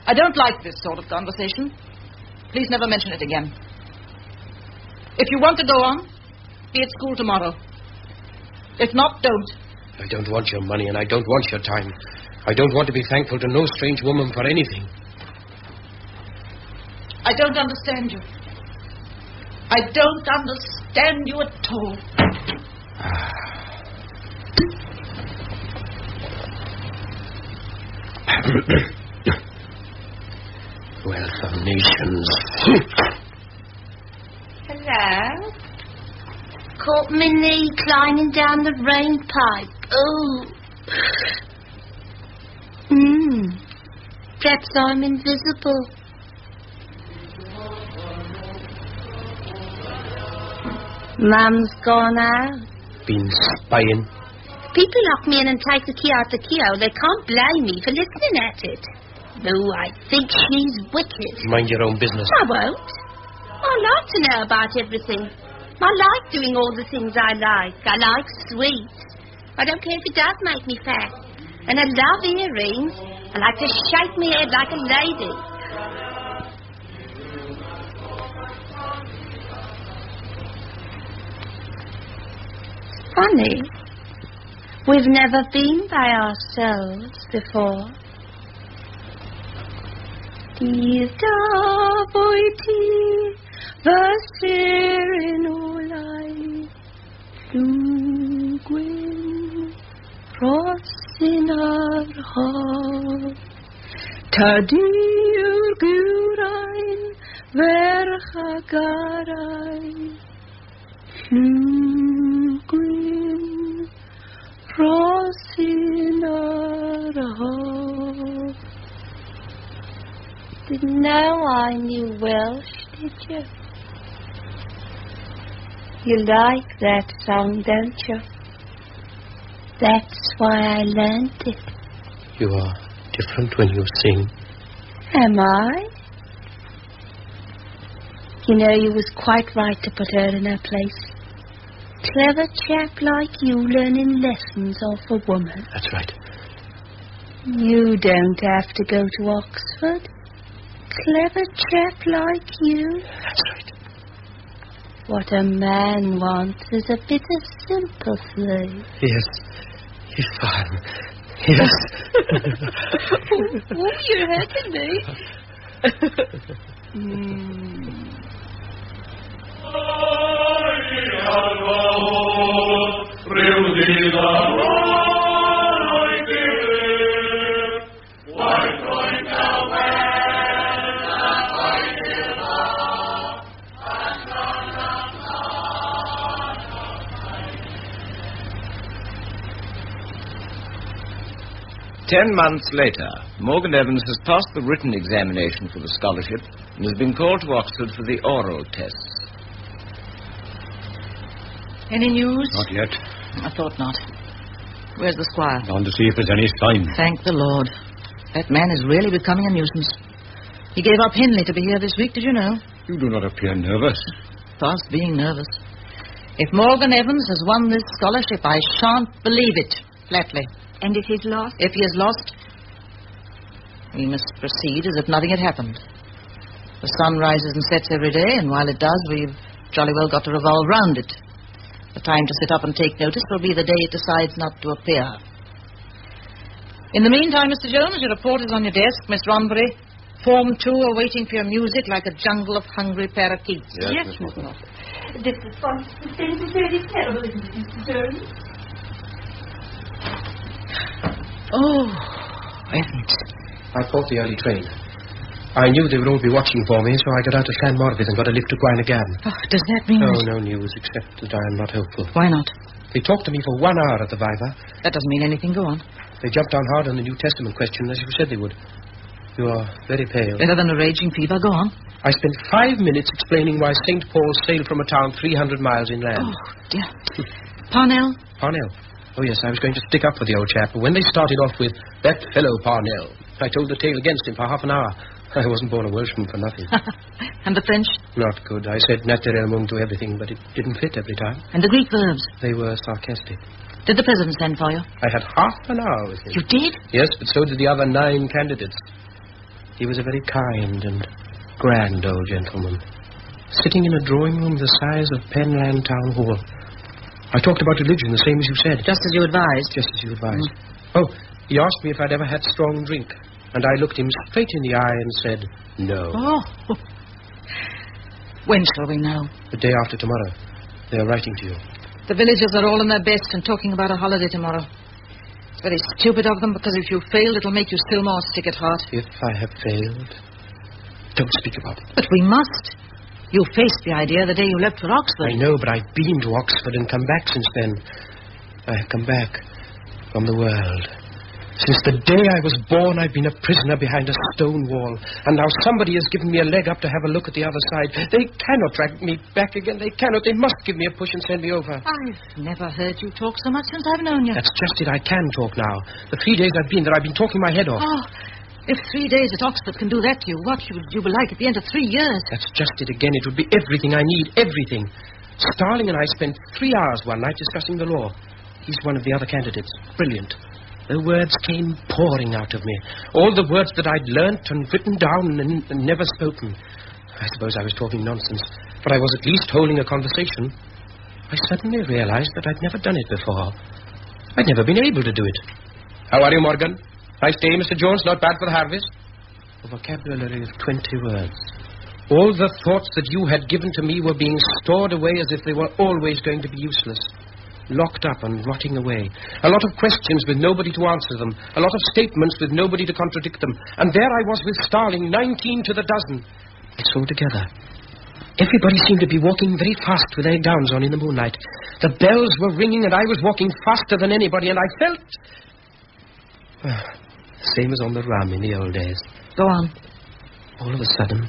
I don't like this sort of conversation. Please never mention it again. If you want to go on, be at school tomorrow. If not, don't. I don't want your money, and I don't want your time. I don't want to be thankful to no strange woman for anything. I don't understand you. I don't understand you at all. Wealth of nations. Hello? Caught my knee climbing down the rain pipe. Oh. Perhaps I'm invisible. Mum's gone out. Been spying. People lock me in and take the key out the keyhole. They can't blame me for listening at it. Though I think she's wicked. Mind your own business. I won't. I like to know about everything. I like doing all the things I like. I like sweets. I don't care if it does make me fat. And I love earrings. I like to shake my head like a lady. It's funny. We've never been by ourselves before. Die Davoiti Vasirin Olai Lugwin Rosinar Ha Tadir Gurain Verhagarai Lugwin Rosinar Ha. Didn't know I knew Welsh, did you? You like that song, don't you? That's why I learned it. You are different when you sing. Am I? You know, you was quite right to put her in her place. Clever chap like you learning lessons off a woman. That's right. You don't have to go to Oxford. Clever chap like you. That's right. What a man wants is a bit of sympathy. Yes. Yes, fine. Yes. Oh, you're hurting me. Ten months later, Morgan Evans has passed the written examination for the scholarship and has been called to Oxford for the oral tests. Any news? Not yet. I thought not. Where's the squire? Gone to see if there's any sign. Thank the Lord. That man is really becoming a nuisance. He gave up Henley to be here this week, did you know? You do not appear nervous. Past being nervous. If Morgan Evans has won this scholarship, I shan't believe it, flatly. And if he's lost? If he is lost, we must proceed as if nothing had happened. The sun rises and sets every day, and while it does, we've jolly well got to revolve round it. The time to sit up and take notice will be the day it decides not to appear. In the meantime, Mr. Jones, your report is on your desk. Miss Ronbury, Form 2 are waiting for your music like a jungle of hungry parakeets. Yes, Miss Moffat. This response to things is really terrible, isn't it, Mr. Jones? Oh, heavens. I caught the early train. I knew they would all be watching for me, so I got out to Llanmorfydd and got a lift to Gwynagain. Oh, does that mean... Oh, no news, except that I am not hopeful. Why not? They talked to me for 1 hour at the Viva. That doesn't mean anything. Go on. They jumped down hard on the New Testament question, as you said they would. You are very pale. Better than a raging fever. Go on. I spent 5 minutes explaining why St. Paul sailed from a town 300 miles inland. Oh, dear. Parnell? Parnell? Oh, yes, I was going to stick up for the old chap, but when they started off with, that fellow Parnell, I told the tale against him for half an hour. I wasn't born a Welshman for nothing. And the French? Not good. I said naturellement to everything, but it didn't fit every time. And the Greek verbs? They were sarcastic. Did the president send for you? I had half an hour with him. You did? Yes, but so did the other 9 candidates. He was a very kind and grand old gentleman, sitting in a drawing room the size of Penland Town Hall. I talked about religion, the same as you said. Just as you advised? Just as you advised. Oh, he asked me if I'd ever had strong drink, and I looked him straight in the eye and said, no. Oh. When shall we know? The day after tomorrow. They are writing to you. The villagers are all in their best and talking about a holiday tomorrow. It's very stupid of them, because if you fail, it'll make you still more sick at heart. If I have failed, don't speak about it. But we must. You faced the idea the day you left for Oxford. I know, but I've been to Oxford and come back since then. I have come back from the world. Since the day I was born, I've been a prisoner behind a stone wall. And now somebody has given me a leg up to have a look at the other side. They cannot drag me back again. They cannot. They must give me a push and send me over. I've never heard you talk so much since I've known you. That's just it. I can talk now. The 3 days I've been there, I've been talking my head off. Oh, if 3 days at Oxford can do that to you, what would you be like at the end of 3 years? That's just it again. It would be everything I need. Everything. Starling and I spent 3 hours one night discussing the law. He's one of the other candidates. Brilliant. The words came pouring out of me. All the words that I'd learnt and written down and never spoken. I suppose I was talking nonsense, but I was at least holding a conversation. I suddenly realized that I'd never done it before. I'd never been able to do it. How are you, Morgan? Nice day, Mr. Jones. Not bad for the harvest. A vocabulary of 20 words. All the thoughts that you had given to me were being stored away as if they were always going to be useless. Locked up and rotting away. A lot of questions with nobody to answer them. A lot of statements with nobody to contradict them. And there I was with Starling, 19 to the dozen. It's all together. Everybody seemed to be walking very fast with their gowns on in the moonlight. The bells were ringing and I was walking faster than anybody, and I felt... same as on the rum in the old days. Go on. All of a sudden,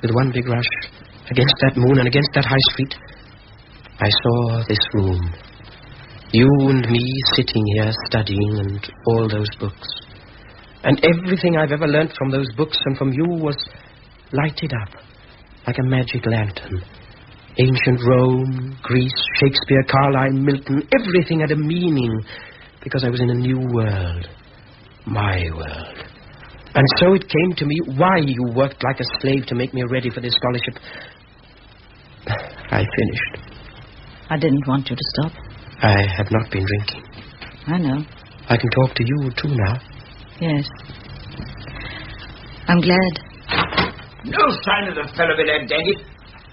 with one big rush, against that moon and against that high street, I saw this room. You and me sitting here studying, and all those books. And everything I've ever learnt from those books and from you was lighted up like a magic lantern. Ancient Rome, Greece, Shakespeare, Carlyle, Milton, everything had a meaning because I was in a new world. My world. And so it came to me why you worked like a slave to make me ready for this scholarship. I finished. I didn't want you to stop. I have not been drinking. I know. I can talk to you, too, now. Yes. I'm glad. No sign of the fellow below, dang it.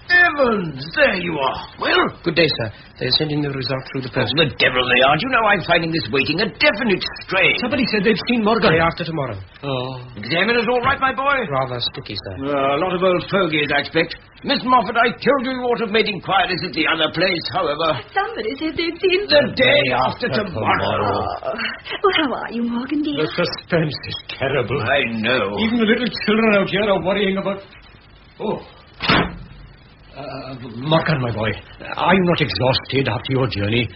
Evans, there you are. Well? Good day, sir. They're sending the result through the post. The devil they are. You know I'm finding this waiting a definite strain. Somebody said they've seen Morgan. Day after tomorrow. Oh. Examiner's all right, my boy? Rather sticky, sir. A lot of old fogies, I expect. Miss Moffat, I told you ought to have made inquiries at the other place, however. Somebody said they'd seen... The day after tomorrow. Oh, how are you, Morgan, dear? The suspense is terrible. I know. Even the little children out here are worrying about... Oh. Morgan, my boy, are you not exhausted after your journey?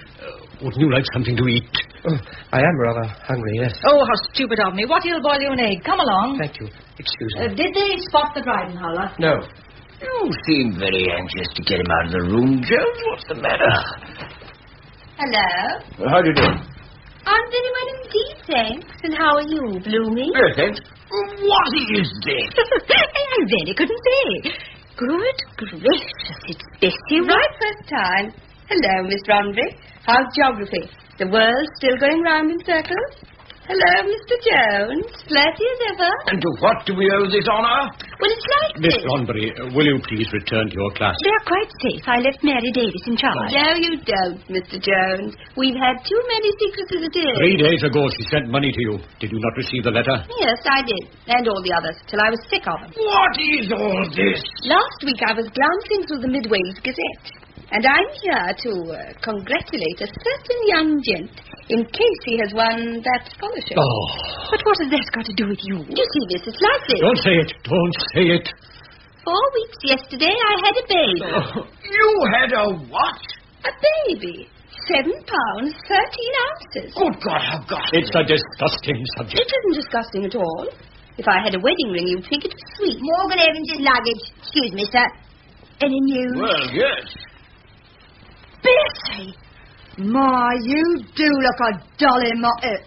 Wouldn't you like something to eat? Oh, I am rather hungry, yes. Oh, how stupid of me. What, he'll boil you an egg. Come along. Thank you. Excuse me. Did they spot the Dryden howler? No. You seem very anxious to get him out of the room, Jones. What's the matter? Hello. How do you do? I'm very well indeed, thanks. And how are you, Bloomy? Yes, thanks. What is this? I really couldn't say. Good gracious, it's Bessie. Right first time. Hello, Miss Ronbury. How's geography? The world still going round in circles? Hello, Mr. Jones. Flirty as ever. And to what do we owe this honour? Well, it's like Miss this. Ronbury, will you please return to your class? They're quite safe. I left Mary Davis in charge. No, you don't, Mr. Jones. We've had too many secrets as it is. 3 days ago she sent money to you. Did you not receive the letter? Yes, I did. And all the others, till I was sick of them. What is all this? Last week I was glancing through the Midway's Gazette. And I'm here to congratulate a certain young gent in case he has won that scholarship. Oh. But what has that got to do with you? You see, Miss, it's like this. Don't say it. Don't say it. 4 weeks yesterday I had a baby. You had a what? A baby. 7 pounds, 13 ounces. Good God, how ghastly. It's a disgusting subject. It isn't disgusting at all. If I had a wedding ring, you'd think it was sweet. Morgan Evans' luggage. Excuse me, sir. Any news? Well, yes. Bessie! My, you do look a dolly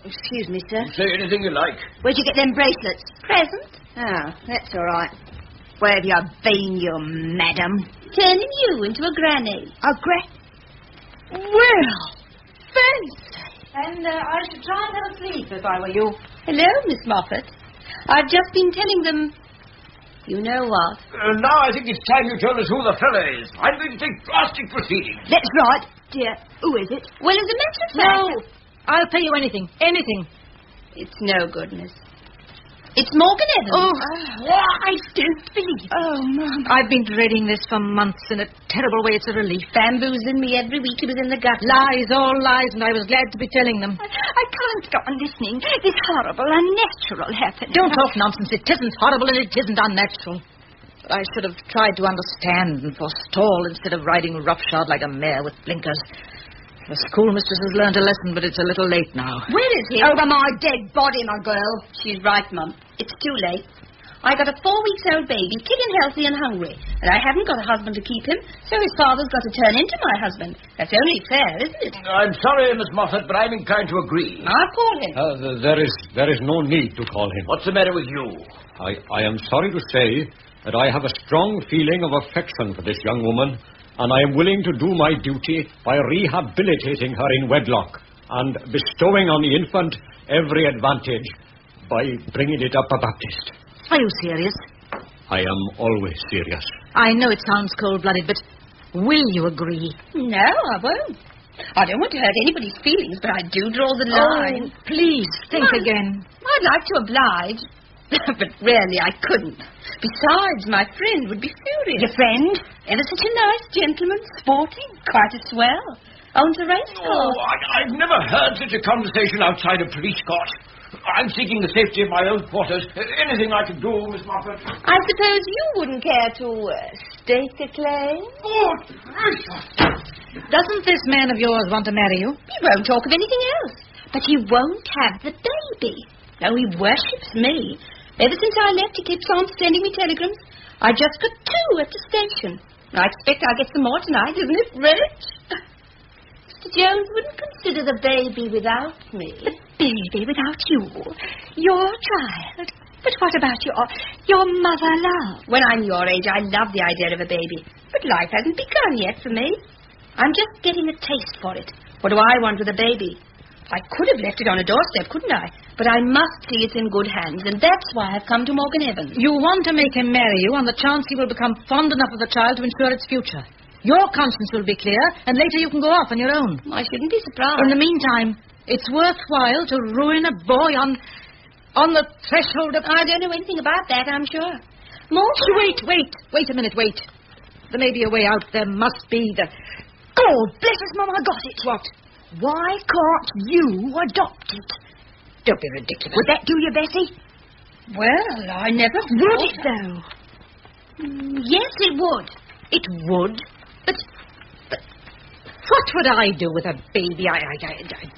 excuse me, sir. Say anything you like. Where'd you get them bracelets? Present. Oh, that's all right. Where have you been, you madam? Turning you into a granny. Well, fancy. And I should try and have a sleep if I were you. Hello, Miss Moffat. I've just been telling them... You know what? Now I think it's time you told us who the fellow is. I'm going to take drastic proceedings. That's right, dear. Who is it? Well, as a matter of No, fact... I'll pay you anything. Anything. It's no good, miss. It's Morgan Evans. Oh, I don't believe it. Oh, Mum. I've been dreading this for months in a terrible way. It's a relief. Bamboozling me every week. He was in the gutter. Lies, all lies, and I was glad to be telling them. I can't go on listening. This horrible, unnatural happening. Don't talk nonsense. It isn't horrible and it isn't unnatural. But I should have tried to understand and forestall instead of riding roughshod like a mare with blinkers. The schoolmistress has learned a lesson, but it's a little late now. Where is he? Over my dead body, my girl. She's right, Mum. It's too late. I got a 4-week-old baby, fit and healthy and hungry, and I haven't got a husband to keep him, so his father's got to turn into my husband. That's only fair, isn't it? I'm sorry, Miss Moffat, but I'm inclined to agree. I'll call him. There is no need to call him. What's the matter with you? I am sorry to say that I have a strong feeling of affection for this young woman, and I am willing to do my duty by rehabilitating her in wedlock and bestowing on the infant every advantage by bringing it up a Baptist. Are you serious? I am always serious. I know it sounds cold-blooded, but will you agree? No, I won't. I don't want to hurt anybody's feelings, but I do draw the line. Oh, please, think again. I'd like to oblige, but really I couldn't. Besides, my friend would be furious. Your friend? Ever such a nice gentleman, sporting, quite a swell. Owns a race Oh, course. I've never heard such a conversation outside a police court. I'm seeking the safety of my own quarters. Anything I can do, Miss Moffat? I suppose you wouldn't care to stake a claim? Good gracious! Doesn't this man of yours want to marry you? He won't talk of anything else. But he won't have the baby. No, he worships me. Ever since I left, he keeps on sending me telegrams. I just got 2 at the station. I expect I'll get some more tonight, isn't it, Rich? Mr. Jones wouldn't consider the baby without me. The baby without you? Your child? But what about your mother love? When I'm your age, I love the idea of a baby. But life hasn't begun yet for me. I'm just getting a taste for it. What do I want with a baby? I could have left it on a doorstep, couldn't I? But I must see it's in good hands, and that's why I've come to Morgan Evans. You want to make him marry you on the chance he will become fond enough of the child to ensure its future. Your conscience will be clear, and later you can go off on your own. I shouldn't be surprised. In the meantime, it's worthwhile to ruin a boy on the threshold of... I don't know anything about that, I'm sure. Wait a minute. There may be a way out. There must be. God bless us, Mum, I got it. What? Why can't you adopt it? Don't be ridiculous. Would that do you, Bessie? Well, I never Would thought it, though? Yes, it would. It would? But what would I do with a baby? I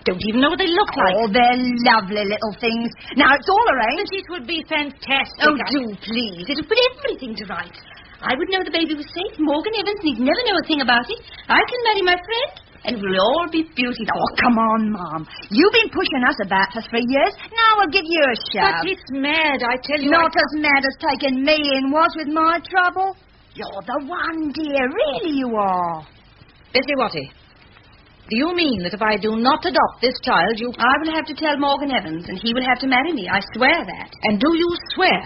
don't even know what they look like. Oh, they're lovely little things. Now, it's all arranged. But it would be fantastic. Oh, do please. It'll put everything to rights. I would know the baby was safe. Morgan Evans need never know a thing about it. I can marry my friend, and it will all be beautiful. Oh, come on, Mum. You've been pushing us about for 3 years. Now I'll give you a shove. But it's mad, I tell you. Not as mad as taking me in was with my trouble. You're the one, dear. Really you are. Bessie Watty, do you mean that if I do not adopt this child, you... I will have to tell Morgan Evans, and he will have to marry me. I swear that. And do you swear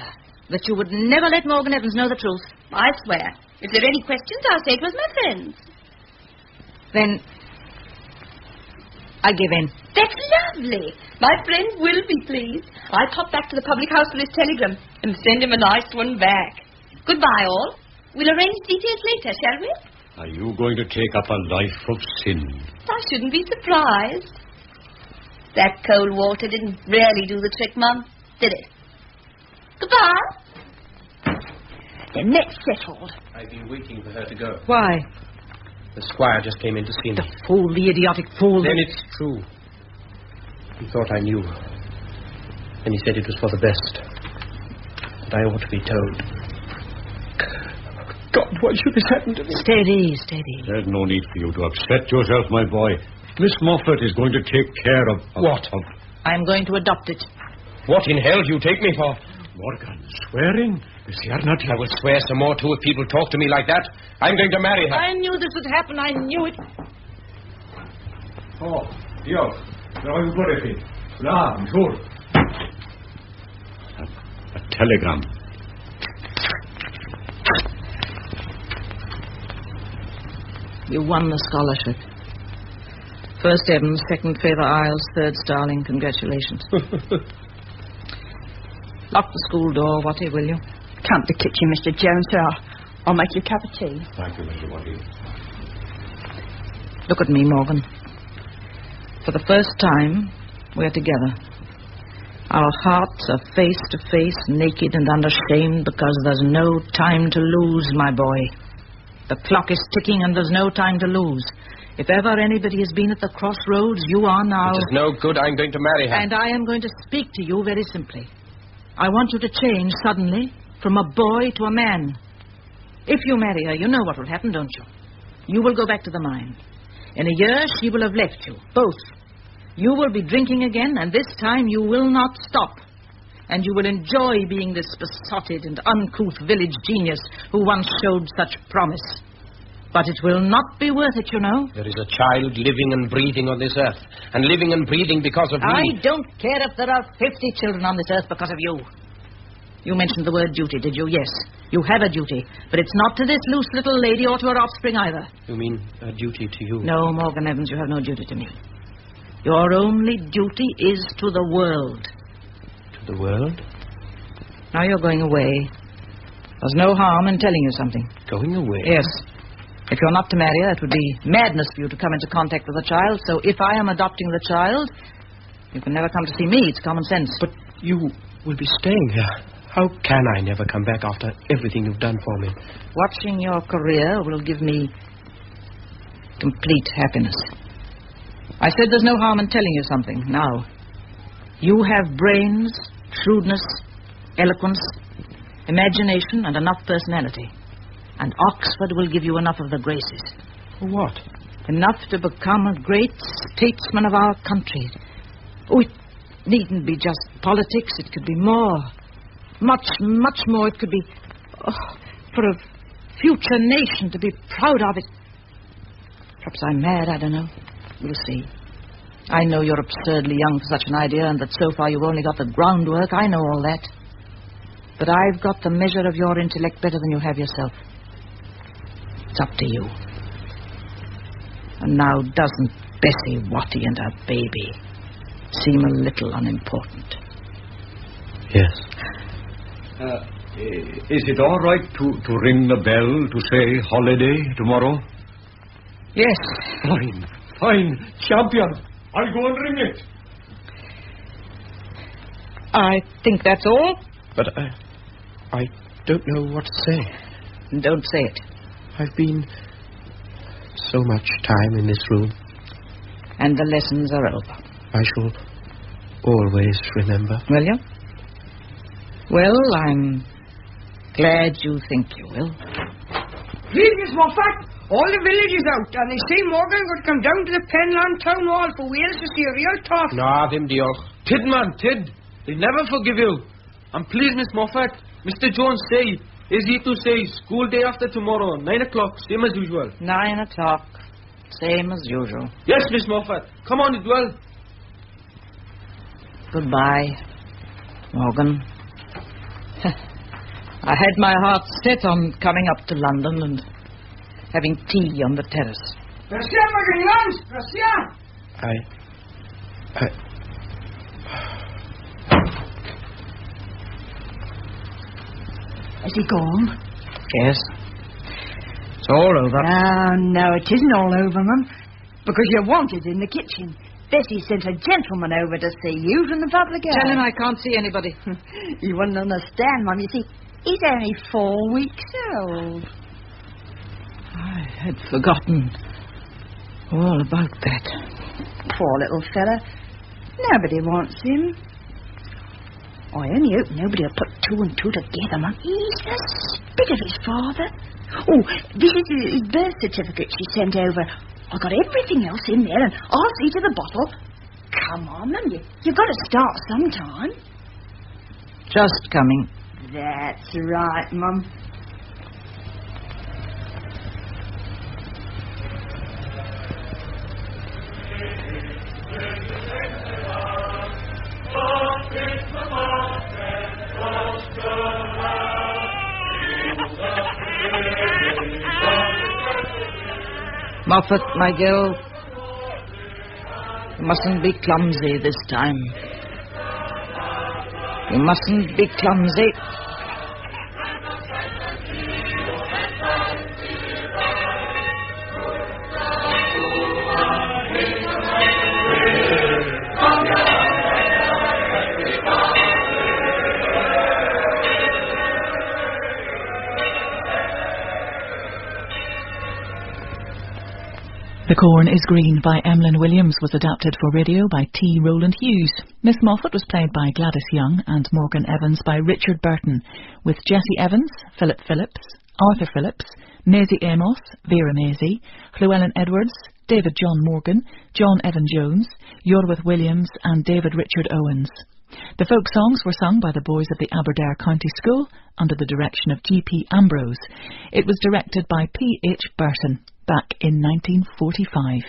that you would never let Morgan Evans know the truth? I swear. If there are any questions, I'll say it was my friend's. Then I give in. That's lovely. My friend will be pleased. I'll pop back to the public house for his telegram and send him a nice one back. Goodbye, all. We'll arrange details later, shall we? Are you going to take up a life of sin? I shouldn't be surprised. That cold water didn't really do the trick, Mum, did it? Goodbye. Then that's settled. I've been waiting for her to go. Why? The squire just came in to see me. The fool, the idiotic fool. Then it's true. He thought I knew. And he said it was for the best. That I ought to be told. God, why should this happen to me? Steady, steady. There's no need for you to upset yourself, my boy. Miss Moffat is going to take care of... What? I'm going to adopt it. What in hell do you take me for? Morgan, swearing? I will swear some more, too, if people talk to me like that. I'm going to marry her. I knew this would happen. I knew it. Oh, Dios. No hay por aquí. La, sure. A telegram. You won the scholarship. First Evans, second Favour Isles, third Starling. Congratulations. Lock the school door, Watty, will you? Come to the kitchen, Mr. Jones, sir. I'll make you a cup of tea. Thank you, Mr. Watty. Look at me, Morgan. For the first time, we're together. Our hearts are face to face, naked and unashamed, because there's no time to lose, my boy. The clock is ticking and there's no time to lose. If ever anybody has been at the crossroads, you are now. It is no good. I'm going to marry her. And I am going to speak to you very simply. I want you to change suddenly from a boy to a man. If you marry her, you know what will happen, don't you? You will go back to the mine. In a year, she will have left you, both. You will be drinking again, and this time you will not stop. And you will enjoy being this besotted and uncouth village genius who once showed such promise. But it will not be worth it, you know. There is a child living and breathing on this earth, and living and breathing because of me. I don't care if there are 50 children on this earth because of you. You mentioned the word duty, did you? Yes. You have a duty, but it's not to this loose little lady or to her offspring either. You mean a duty to you? No, Morgan Evans, you have no duty to me. Your only duty is to the world. To the world? Now you're going away. There's no harm in telling you something. Going away? Yes. If you're not to marry her, it would be madness for you to come into contact with the child. So if I am adopting the child, you can never come to see me. It's common sense. But you will be staying here. How can I never come back after everything you've done for me? Watching your career will give me complete happiness. I said there's no harm in telling you something. Now, you have brains, shrewdness, eloquence, imagination, and enough personality. And Oxford will give you enough of the graces. What? Enough to become a great statesman of our country. Oh, it needn't be just politics. It could be more. Much, much more. It could be for a future nation to be proud of it. Perhaps I'm mad, I don't know. We'll see. I know you're absurdly young for such an idea, and that so far you've only got the groundwork. I know all that. But I've got the measure of your intellect better than you have yourself. It's up to you. And now doesn't Bessie Watty and her baby seem a little unimportant? Yes. Is it all right to ring the bell to say holiday tomorrow? Yes. Fine, fine. Champion. I'll go and ring it. I think that's all. But I don't know what to say. Don't say it. I've been so much time in this room. And the lessons are over. I shall always remember. Will you? Well, I'm glad you think you will. Please, Miss Moffat, all the village is out, and they say Morgan would come down to the Penland Town Hall for Wales to see a real tough. Na, them diolch. Tid, man, tid. They never forgive you. And please, Miss Moffat, Mr. Jones say, is he to say, school day after tomorrow, 9 o'clock, same as usual? 9 o'clock. Same as usual. Yes, Miss Moffat. Come on, it well. Goodbye, Morgan. I had my heart set on coming up to London and having tea on the terrace. Gracia, Morgan Williams! Gracia! Has he gone? Yes. It's all over. Oh, no, it isn't all over, Mum. Because you're wanted in the kitchen. Bessie sent a gentleman over to see you from the public house. Tell him I can't see anybody. You wouldn't understand, Mum. You see, he's only 4 weeks old. I had forgotten all about that. Poor little fella. Nobody wants him. I only hope nobody will put 2 and 2 together, Mum. He's the spit of his father. Oh, this is his birth certificate she sent over. I got everything else in there, and I'll see to the bottle. Come on, Mum. You've got to start sometime. Just coming. That's right, Mum. Moffat, my girl, you mustn't be clumsy this time. You mustn't be clumsy. The Corn is Green by Emlyn Williams was adapted for radio by T. Rowland Hughes. Miss Moffat was played by Gladys Young and Morgan Evans by Richard Burton, with Jessie Evans, Philip Phillips, Arthur Phillips, Maisie Amos, Vera Maisie, Llewellyn Edwards, David John Morgan, John Evan Jones, Yorwith Williams and David Richard Owens. The folk songs were sung by the boys of the Aberdare County School under the direction of G.P. Ambrose. It was directed by P.H. Burton back in 1945.